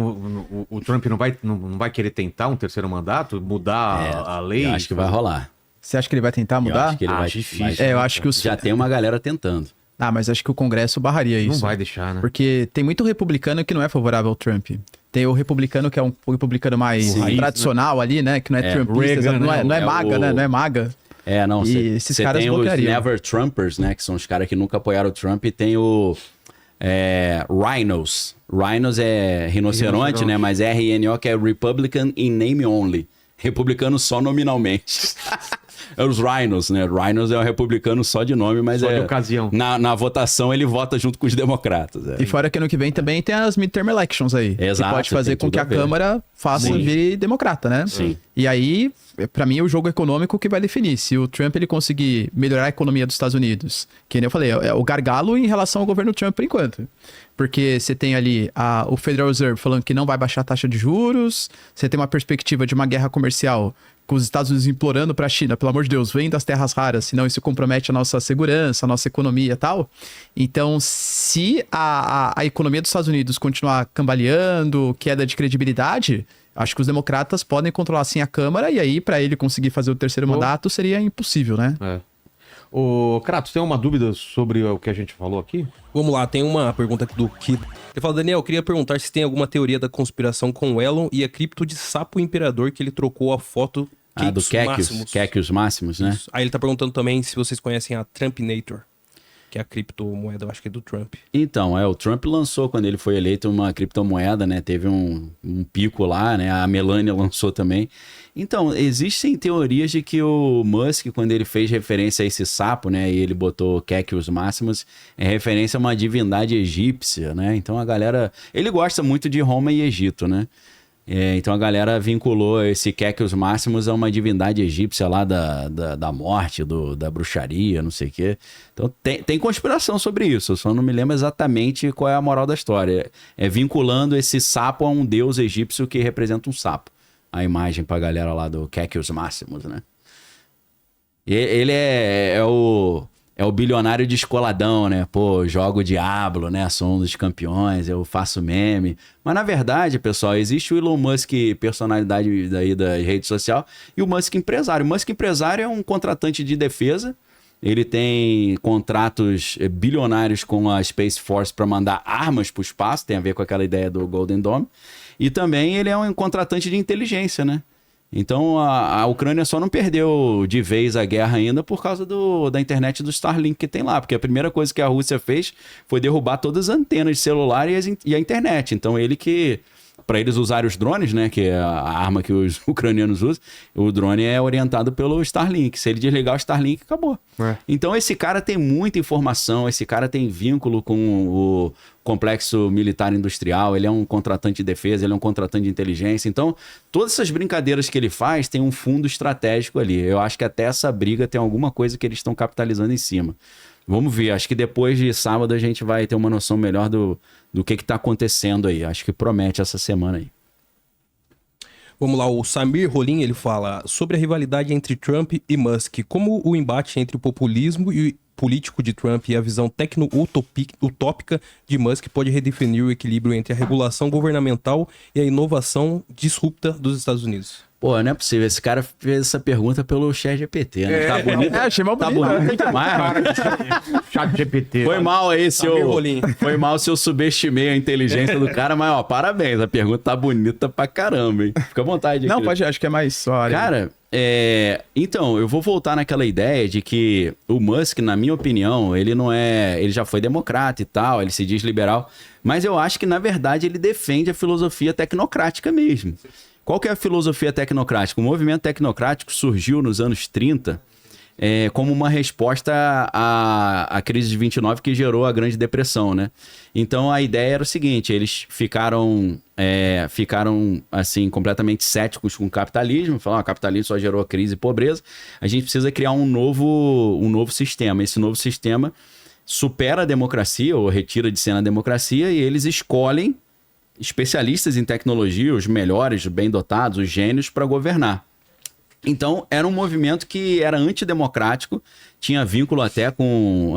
o Trump não vai querer tentar um terceiro mandato? Mudar a lei? Eu acho que vai rolar. Você acha que ele vai tentar Eu mudar? acho que ele vai, difícil. Eu acho que os... Já tem uma galera tentando. Ah, mas acho que o Congresso barraria isso. Não vai deixar, né? Porque tem muito republicano que não é favorável ao Trump. Tem o republicano que é um republicano mais Raiz, tradicional ali, né? Que não é trumpista, Reagan, não é né? MAGA, né? Não é MAGA. Não, E esses você caras tem os bloqueariam. Never Trumpers, né? Que são os caras que nunca apoiaram o Trump. E tem o Rhinos. Rhinos é rinoceronte, né? Mas RNO que é Republican in name only. Republicano só nominalmente. É os Rhinos, né? Rhinos é um republicano só de nome, mas Só de ocasião. Na votação ele vota junto com os democratas. E fora que ano que vem também tem as midterm elections aí. Exato, Que pode fazer tem com tudo que a a ver. Câmara faça Sim. vir democrata, né? Sim. E aí, pra mim, é o jogo econômico que vai definir. Se o Trump ele conseguir melhorar a economia dos Estados Unidos, que nem eu falei, é o gargalo em relação ao governo Trump por enquanto. Porque você tem ali o Federal Reserve falando que não vai baixar a taxa de juros, você tem uma perspectiva de uma guerra comercial com os Estados Unidos implorando para a China, pelo amor de Deus, vem das terras raras, senão isso compromete a nossa segurança, a nossa economia e tal. Então, se a economia dos Estados Unidos continuar cambaleando, queda de credibilidade, acho que os democratas podem controlar sim a Câmara, e aí, para ele conseguir fazer o terceiro mandato, seria impossível, né? Ô, Kratos, tem uma dúvida sobre o que a gente falou aqui? Vamos lá, tem uma pergunta aqui do Kid. Ele fala, Daniel, eu queria perguntar se tem alguma teoria da conspiração com o Elon e a cripto de sapo imperador que ele trocou a foto do Kekios Máximos, né? Isso. Aí ele tá perguntando também se vocês conhecem a Trumpinator, que é a criptomoeda, eu acho que é do Trump. Então, o Trump lançou, quando ele foi eleito, uma criptomoeda, né? Teve um pico lá, né? A Melania lançou também. Então, existem teorias de que o Musk, quando ele fez referência a esse sapo, né? E ele botou Kekios Máximos, é referência a uma divindade egípcia, né? Então, a galera... Ele gosta muito de Roma e Egito, né? Então a galera vinculou esse Kekios Máximos a uma divindade egípcia lá da morte, da bruxaria, não sei o quê. Então tem conspiração sobre isso, eu só não me lembro exatamente qual é a moral da história. É vinculando esse sapo a um deus egípcio que representa um sapo. A imagem pra galera lá do Kekios Máximos, né? E ele é o bilionário descoladão, né? Pô, jogo Diablo, né? Sou um dos campeões, eu faço meme. Mas na verdade, pessoal, existe o Elon Musk, personalidade daí da rede social, e o Musk empresário. O Musk empresário é um contratante de defesa. Ele tem contratos bilionários com a Space Force para mandar armas para o espaço, tem a ver com aquela ideia do Golden Dome. E também ele é um contratante de inteligência, né? Então a Ucrânia só não perdeu de vez a guerra ainda por causa da internet do Starlink que tem lá. Porque a primeira coisa que a Rússia fez foi derrubar todas as antenas de celular e a internet. Então ele que para eles usarem os drones, né, que é a arma que os ucranianos usam, o drone é orientado pelo Starlink. Se ele desligar o Starlink, acabou. Então esse cara tem muita informação, esse cara tem vínculo com o complexo militar industrial, ele é um contratante de defesa, ele é um contratante de inteligência. Então, todas essas brincadeiras que ele faz tem um fundo estratégico ali. Eu acho que até essa briga tem alguma coisa que eles estão capitalizando em cima. Vamos ver, acho que depois de sábado a gente vai ter uma noção melhor do que está acontecendo aí. Acho que promete essa semana aí. Vamos lá, o Samir Rolim, ele fala sobre a rivalidade entre Trump e Musk. Como o embate entre o populismo e político de Trump e a visão tecno-utópica de Musk pode redefinir o equilíbrio entre a regulação governamental e a inovação disrupta dos Estados Unidos? Pô, não é possível. Esse cara fez essa pergunta pelo ChatGPT, né? Tá bonito. Achei mal Tá bonito. bonito demais. ChatGPT. Foi mal aí se eu... Rolim. Foi mal se eu subestimei a inteligência do cara, mas, ó, parabéns. A pergunta tá bonita pra caramba, hein? Fica à vontade. Não, querido. pode, acho que é mais só. Cara, então, eu vou voltar naquela ideia de que o Musk, na minha opinião, ele não é... Ele já foi democrata e tal, ele se diz liberal, mas eu acho que, na verdade, ele defende a filosofia tecnocrática mesmo. Qual que é a filosofia tecnocrática? O movimento tecnocrático surgiu nos anos 30 como uma resposta à crise de 29 que gerou a Grande Depressão, né? Então a ideia era o seguinte, eles ficaram assim, completamente céticos com o capitalismo, falaram, o capitalismo só gerou crise e pobreza, a gente precisa criar um novo sistema. Esse novo sistema supera a democracia, ou retira de cena a democracia, e eles escolhem especialistas em tecnologia, os melhores, os bem dotados, os gênios para governar. Então, era um movimento que era antidemocrático, tinha vínculo até com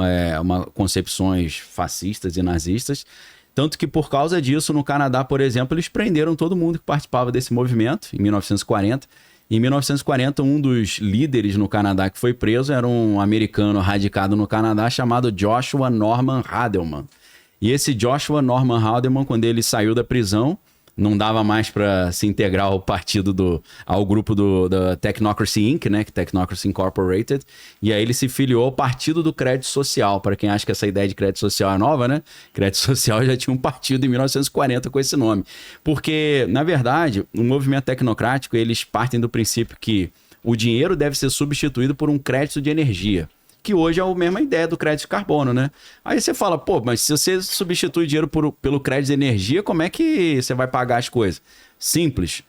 concepções fascistas e nazistas, tanto que por causa disso, no Canadá, por exemplo, eles prenderam todo mundo que participava desse movimento, em 1940. Em 1940, um dos líderes no Canadá que foi preso era um americano radicado no Canadá chamado Joshua Norman Hadelman. E esse Joshua Norman Haldeman, quando ele saiu da prisão, não dava mais para se integrar ao grupo da Technocracy Inc., né, que é Technocracy Incorporated, e aí ele se filiou ao Partido do Crédito Social. Para quem acha que essa ideia de crédito social é nova, né? Crédito Social já tinha um partido em 1940 com esse nome. Porque, na verdade, o movimento tecnocrático, eles partem do princípio que o dinheiro deve ser substituído por um crédito de energia, que hoje é a mesma ideia do crédito de carbono, né? Aí você fala, pô, mas se você substitui dinheiro pelo crédito de energia, como é que você vai pagar as coisas? Simples.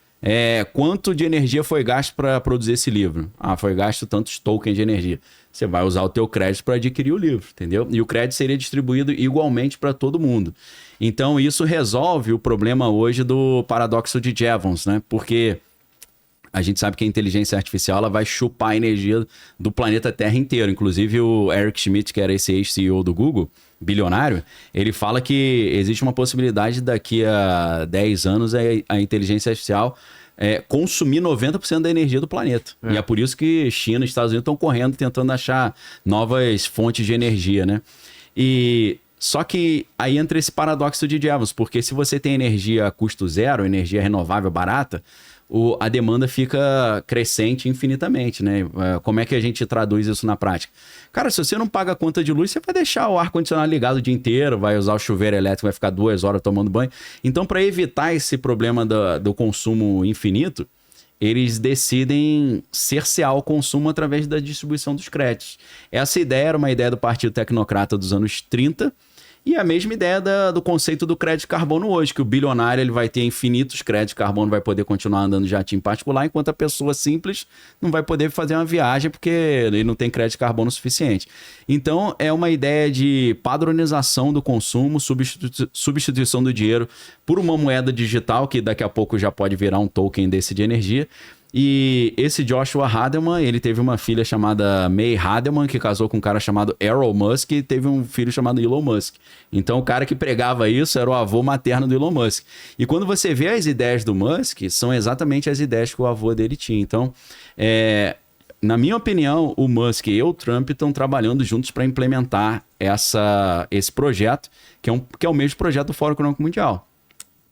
Quanto de energia foi gasto para produzir esse livro? Ah, foi gasto tantos tokens de energia. Você vai usar o teu crédito para adquirir o livro, entendeu? E o crédito seria distribuído igualmente para todo mundo. Então, isso resolve o problema hoje do paradoxo de Jevons, né? Porque a gente sabe que a inteligência artificial ela vai chupar a energia do planeta Terra inteiro. Inclusive o Eric Schmidt, que era esse ex-CEO do Google, bilionário, ele fala que existe uma possibilidade daqui a 10 anos a inteligência artificial consumir 90% da energia do planeta. E é por isso que China e Estados Unidos estão correndo, tentando achar novas fontes de energia, né? Só que aí entra esse paradoxo de Jevons, porque se você tem energia a custo zero, energia renovável barata, a demanda fica crescente infinitamente, né? Como é que a gente traduz isso na prática? Cara, se você não paga a conta de luz, você vai deixar o ar-condicionado ligado o dia inteiro, vai usar o chuveiro elétrico, vai ficar 2 horas tomando banho. Então, para evitar esse problema do consumo infinito, eles decidem cercear o consumo através da distribuição dos créditos. Essa ideia era uma ideia do Partido Tecnocrata dos anos 30, e a mesma ideia do conceito do crédito de carbono hoje, que o bilionário ele vai ter infinitos créditos de carbono, vai poder continuar andando de jatinho particular, enquanto a pessoa simples não vai poder fazer uma viagem porque ele não tem crédito de carbono suficiente. Então, é uma ideia de padronização do consumo, substituição do dinheiro por uma moeda digital, que daqui a pouco já pode virar um token desse de energia. E esse Joshua Hadelman, ele teve uma filha chamada May Hadelman, que casou com um cara chamado Elon Musk, e teve um filho chamado Elon Musk. Então o cara que pregava isso era o avô materno do Elon Musk. E quando você vê as ideias do Musk, são exatamente as ideias que o avô dele tinha. Então, na minha opinião, o Musk e o Trump estão trabalhando juntos para implementar esse projeto, que é o mesmo projeto do Fórum Econômico Mundial.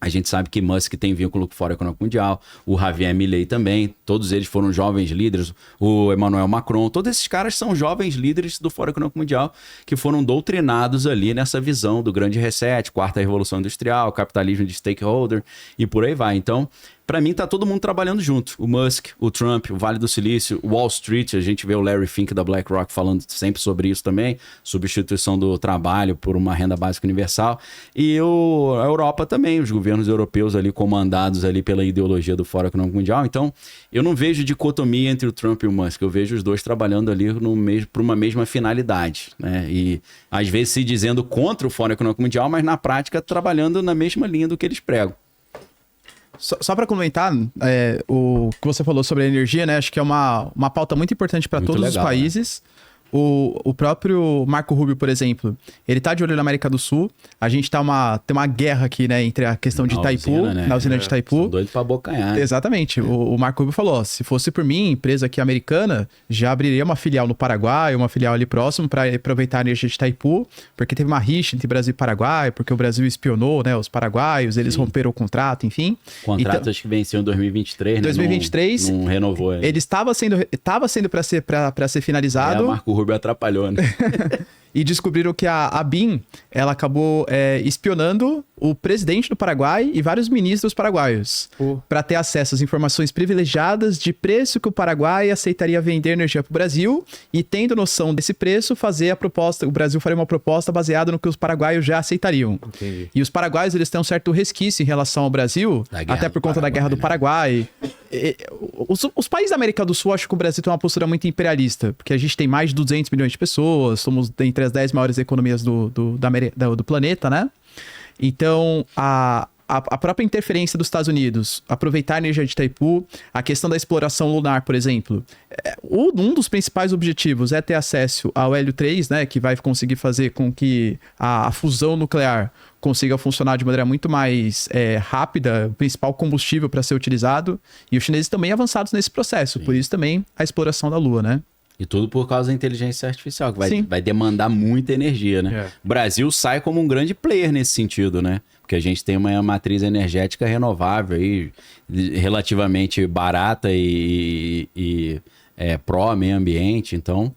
A gente sabe que Musk tem vínculo com o Fórum Econômico Mundial, o Javier Milei também, todos eles foram jovens líderes, o Emmanuel Macron, todos esses caras são jovens líderes do Fórum Econômico Mundial que foram doutrinados ali nessa visão do grande reset, quarta revolução industrial, capitalismo de stakeholder e por aí vai. Então, para mim, tá todo mundo trabalhando junto. O Musk, o Trump, o Vale do Silício, o Wall Street, a gente vê o Larry Fink da BlackRock falando sempre sobre isso também, substituição do trabalho por uma renda básica universal. E a Europa também, os governos europeus ali comandados ali pela ideologia do Fórum Econômico Mundial. Então, eu não vejo dicotomia entre o Trump e o Musk, eu vejo os dois trabalhando ali por uma mesma finalidade, né? E às vezes se dizendo contra o Fórum Econômico Mundial, mas na prática trabalhando na mesma linha do que eles pregam. Só para comentar, o que você falou sobre a energia, né? Acho que é uma pauta muito importante para todos os países. Né? O próprio Marco Rubio, por exemplo, ele tá de olho na América do Sul. A gente tem uma guerra aqui, né, entre a questão de Itaipu, na usina de Itaipu. Doido pra abocanhar. Exatamente. O Marco Rubio falou, ó, se fosse por mim, empresa aqui americana, já abriria uma filial no Paraguai, uma filial ali próximo para aproveitar a energia de Itaipu, porque teve uma rixa entre Brasil e Paraguai, porque o Brasil espionou, né, os paraguaios, eles romperam o contrato, enfim. Contrato acho que venceu em 2023, né? 2023. Não renovou. Ele estava sendo para ser finalizado. Marco Rubio atrapalhou, né? E descobriram que a BIM, ela acabou espionando o presidente do Paraguai e vários ministros paraguaios para ter acesso às informações privilegiadas de preço que o Paraguai aceitaria vender energia para o Brasil e, tendo noção desse preço, fazer a proposta. O Brasil faria uma proposta baseada no que os paraguaios já aceitariam. Entendi. E os paraguaios, eles têm um certo resquício em relação ao Brasil, até por conta da Guerra do Paraguai. Os países da América do Sul, acho que o Brasil tem uma postura muito imperialista, porque a gente tem mais de 200 milhões de pessoas, somos entre as 10 maiores economias do planeta, né? Então, a própria interferência dos Estados Unidos, aproveitar a energia de Itaipu, a questão da exploração lunar, por exemplo, um dos principais objetivos é ter acesso ao hélio 3, né, que vai conseguir fazer com que a fusão nuclear consiga funcionar de maneira muito mais rápida, o principal combustível para ser utilizado, e os chineses também avançados nesse processo, por isso também a exploração da Lua, né? E tudo por causa da inteligência artificial, que vai demandar muita energia, né? O Brasil sai como um grande player nesse sentido, né? Porque a gente tem uma matriz energética renovável aí, relativamente barata e pró-meio ambiente. Então,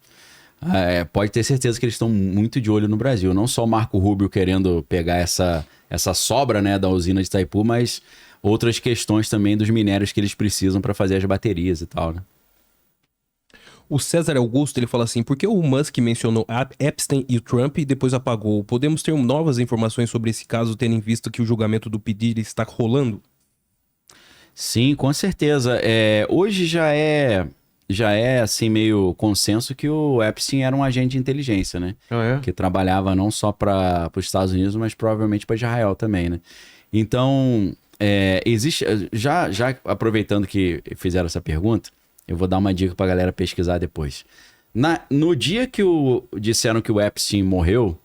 pode ter certeza que eles estão muito de olho no Brasil. Não só o Marco Rubio querendo pegar essa sobra, né, da usina de Itaipu, mas outras questões também dos minérios que eles precisam para fazer as baterias e tal, né? O César Augusto, ele fala assim, por que o Musk mencionou Epstein e o Trump e depois apagou? Podemos ter novas informações sobre esse caso, tendo em vista que o julgamento do P. Diddy está rolando? Sim, com certeza. Hoje já é assim meio consenso que o Epstein era um agente de inteligência, né? Que trabalhava não só para os Estados Unidos, mas provavelmente para Israel também, né? Então, existe... Já aproveitando que fizeram essa pergunta, eu vou dar uma dica pra galera pesquisar depois. No dia que disseram que o Epstein morreu,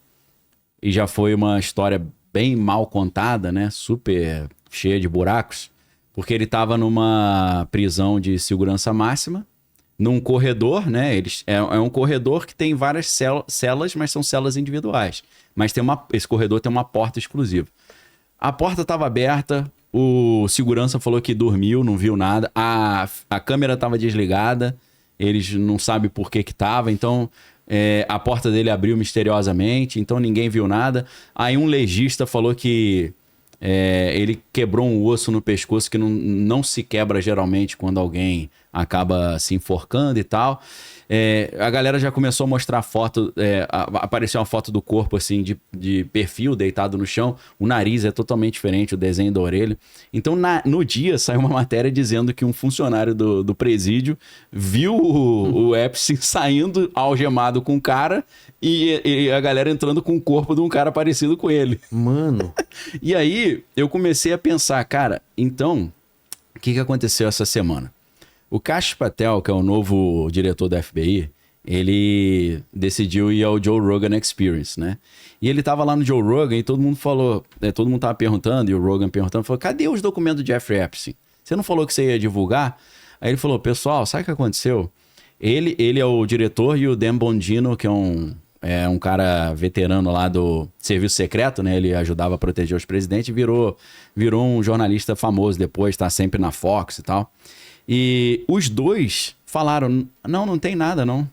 e já foi uma história bem mal contada, né? Super cheia de buracos, porque ele tava numa prisão de segurança máxima, num corredor, né? É um corredor que tem várias celas, mas são celas individuais. Mas esse corredor tem uma porta exclusiva. A porta estava aberta, o segurança falou que dormiu, não viu nada. A câmera estava desligada, eles não sabem por que estava. Então, a porta dele abriu misteriosamente, então ninguém viu nada. Aí um legista falou que ele quebrou um osso no pescoço que não se quebra geralmente quando alguém acaba se enforcando e tal. A galera já começou a mostrar foto, apareceu uma foto do corpo assim de perfil deitado no chão, o nariz é totalmente diferente, o desenho da orelha. Então no dia saiu uma matéria dizendo que um funcionário do presídio viu o Epstein saindo algemado com o cara e a galera entrando com o corpo de um cara parecido com ele. Mano. E aí eu comecei a pensar, cara, então o que aconteceu essa semana? O Kash Patel, que é o novo diretor da FBI, ele decidiu ir ao Joe Rogan Experience, né? E ele tava lá no Joe Rogan e todo mundo falou, todo mundo tava perguntando, e o Rogan perguntando, falou, cadê os documentos do Jeffrey Epstein? Você não falou que você ia divulgar? Aí ele falou, pessoal, sabe o que aconteceu? Ele é o diretor e o Dan Bongino, que é um é um cara veterano lá do serviço secreto, né? Ele ajudava a proteger os presidentes e virou um jornalista famoso depois, tá sempre na Fox e tal. E os dois falaram, não tem nada, não.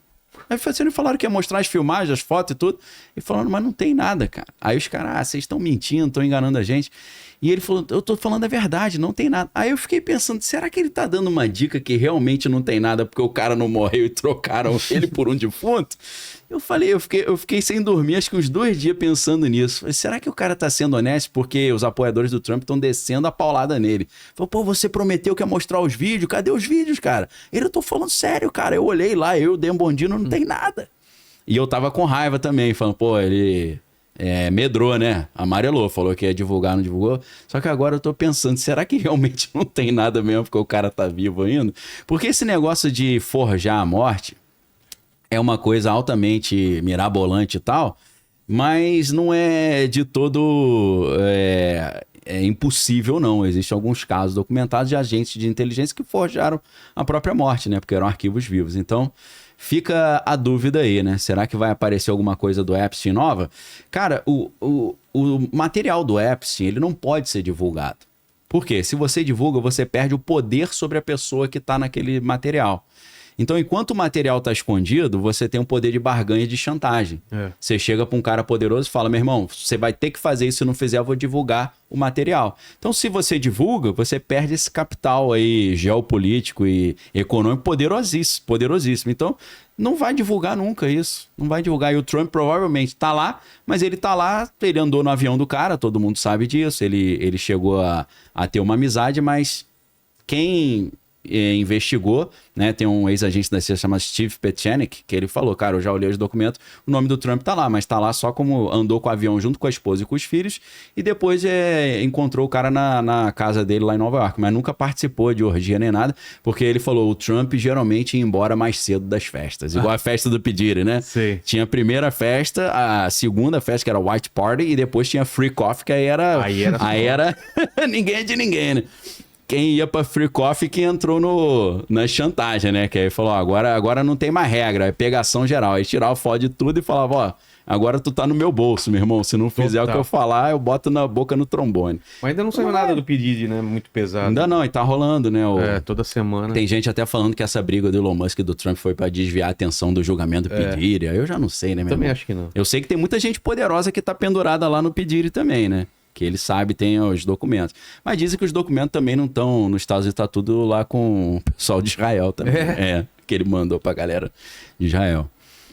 Aí falaram que ia mostrar as filmagens, as fotos e tudo. E falaram, mas não tem nada, cara. Aí os caras, vocês estão mentindo, estão enganando a gente. E ele falou, eu tô falando a verdade, não tem nada. Aí eu fiquei pensando, será que ele tá dando uma dica que realmente não tem nada porque o cara não morreu e trocaram ele por um defunto? Eu fiquei sem dormir acho que uns 2 dias pensando nisso. Falei, será que o cara tá sendo honesto porque os apoiadores do Trump estão descendo a paulada nele? Falei, pô, você prometeu que ia mostrar os vídeos, cadê os vídeos, cara? Eu tô falando sério, cara, eu olhei lá, eu, Dan Bondino, não tem nada. E eu tava com raiva também, falando, pô, ele... medrou, né? Amarelou, falou que ia divulgar, não divulgou. Só que agora eu tô pensando, será que realmente não tem nada mesmo porque o cara tá vivo ainda? Porque esse negócio de forjar a morte é uma coisa altamente mirabolante e tal, mas não é de todo impossível, não. Existem alguns casos documentados de agentes de inteligência que forjaram a própria morte, né? Porque eram arquivos vivos. Então... fica a dúvida aí, né? Será que vai aparecer alguma coisa do Epstein nova? Cara, o material do Epstein, ele não pode ser divulgado. Por quê? Se você divulga, você perde o poder sobre a pessoa que está naquele material. Então, enquanto o material está escondido, você tem um poder de barganha e de chantagem. Você chega para um cara poderoso e fala, meu irmão, você vai ter que fazer isso, se não fizer, eu vou divulgar o material. Então, se você divulga, você perde esse capital aí geopolítico e econômico poderosíssimo. Então, não vai divulgar nunca isso. Não vai divulgar. E o Trump provavelmente está lá, mas ele está lá, ele andou no avião do cara, todo mundo sabe disso. Ele chegou a ter uma amizade, mas quem... investigou, né? Tem um ex-agente da CIA chamado Steve Petchenik, que ele falou, cara, eu já olhei os documentos, o nome do Trump tá lá, mas tá lá só como andou com o avião junto com a esposa e com os filhos, e depois encontrou o cara na casa dele lá em Nova York, mas nunca participou de orgia nem nada, porque ele falou, o Trump geralmente ia embora mais cedo das festas, igual a festa do P. Diddy, né? Sim. Tinha a primeira festa, a segunda festa, que era White Party, e depois tinha Free Coffee, que aí era ninguém é de ninguém, né? Quem ia pra Free Coffee que entrou na chantagem, né? Que aí falou, ó, agora não tem mais regra, é pegação geral. Aí tirava o foda de tudo e falava, ó, agora tu tá no meu bolso, meu irmão. Se não fizer o que eu falar, eu boto na boca no trombone. Mas ainda não saiu nada do pedido, né? Muito pesado. Ainda não, e tá rolando, né? Toda semana. Tem gente até falando que essa briga do Elon Musk e do Trump foi pra desviar a atenção do julgamento do P. Diddy. Eu já não sei, né, meu Também irmão? acho que não. Eu sei que tem muita gente poderosa que tá pendurada lá no P. Diddy também, né? Que ele sabe, tem os documentos. Mas dizem que os documentos também não estão nos Estados Unidos, tá tudo lá com o pessoal de Israel também. Que ele mandou pra galera de Israel.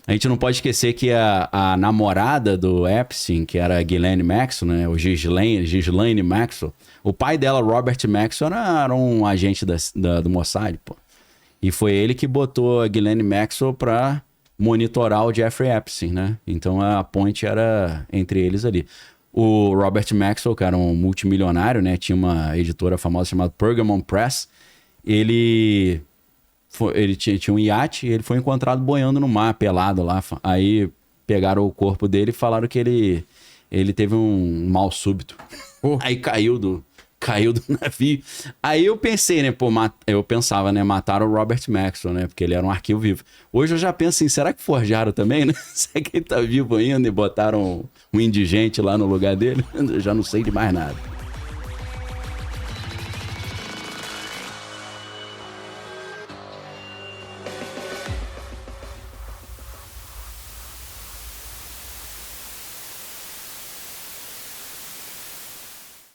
A gente não pode esquecer que a namorada do Epstein, que era a Ghislaine Maxwell, né? O Ghislaine Maxwell, o pai dela, Robert Maxwell, era um agente do Mossad, pô. E foi ele que botou a Ghislaine Maxwell pra monitorar o Jeffrey Epstein, né? Então a ponte era entre eles ali. O Robert Maxwell, que era um multimilionário, né? Tinha uma editora famosa chamada Pergamon Press. Ele tinha um iate e ele foi encontrado boiando no mar, pelado lá. Aí pegaram o corpo dele e falaram que ele teve um mal súbito. Aí caiu do navio. Aí eu pensei, né? Pô, pensava, né? Mataram o Robert Maxwell, né? Porque ele era um arquivo vivo. Hoje eu já penso assim, será que forjaram também, né? Será que ele tá vivo ainda e botaram um indigente lá no lugar dele? Eu já não sei de mais nada.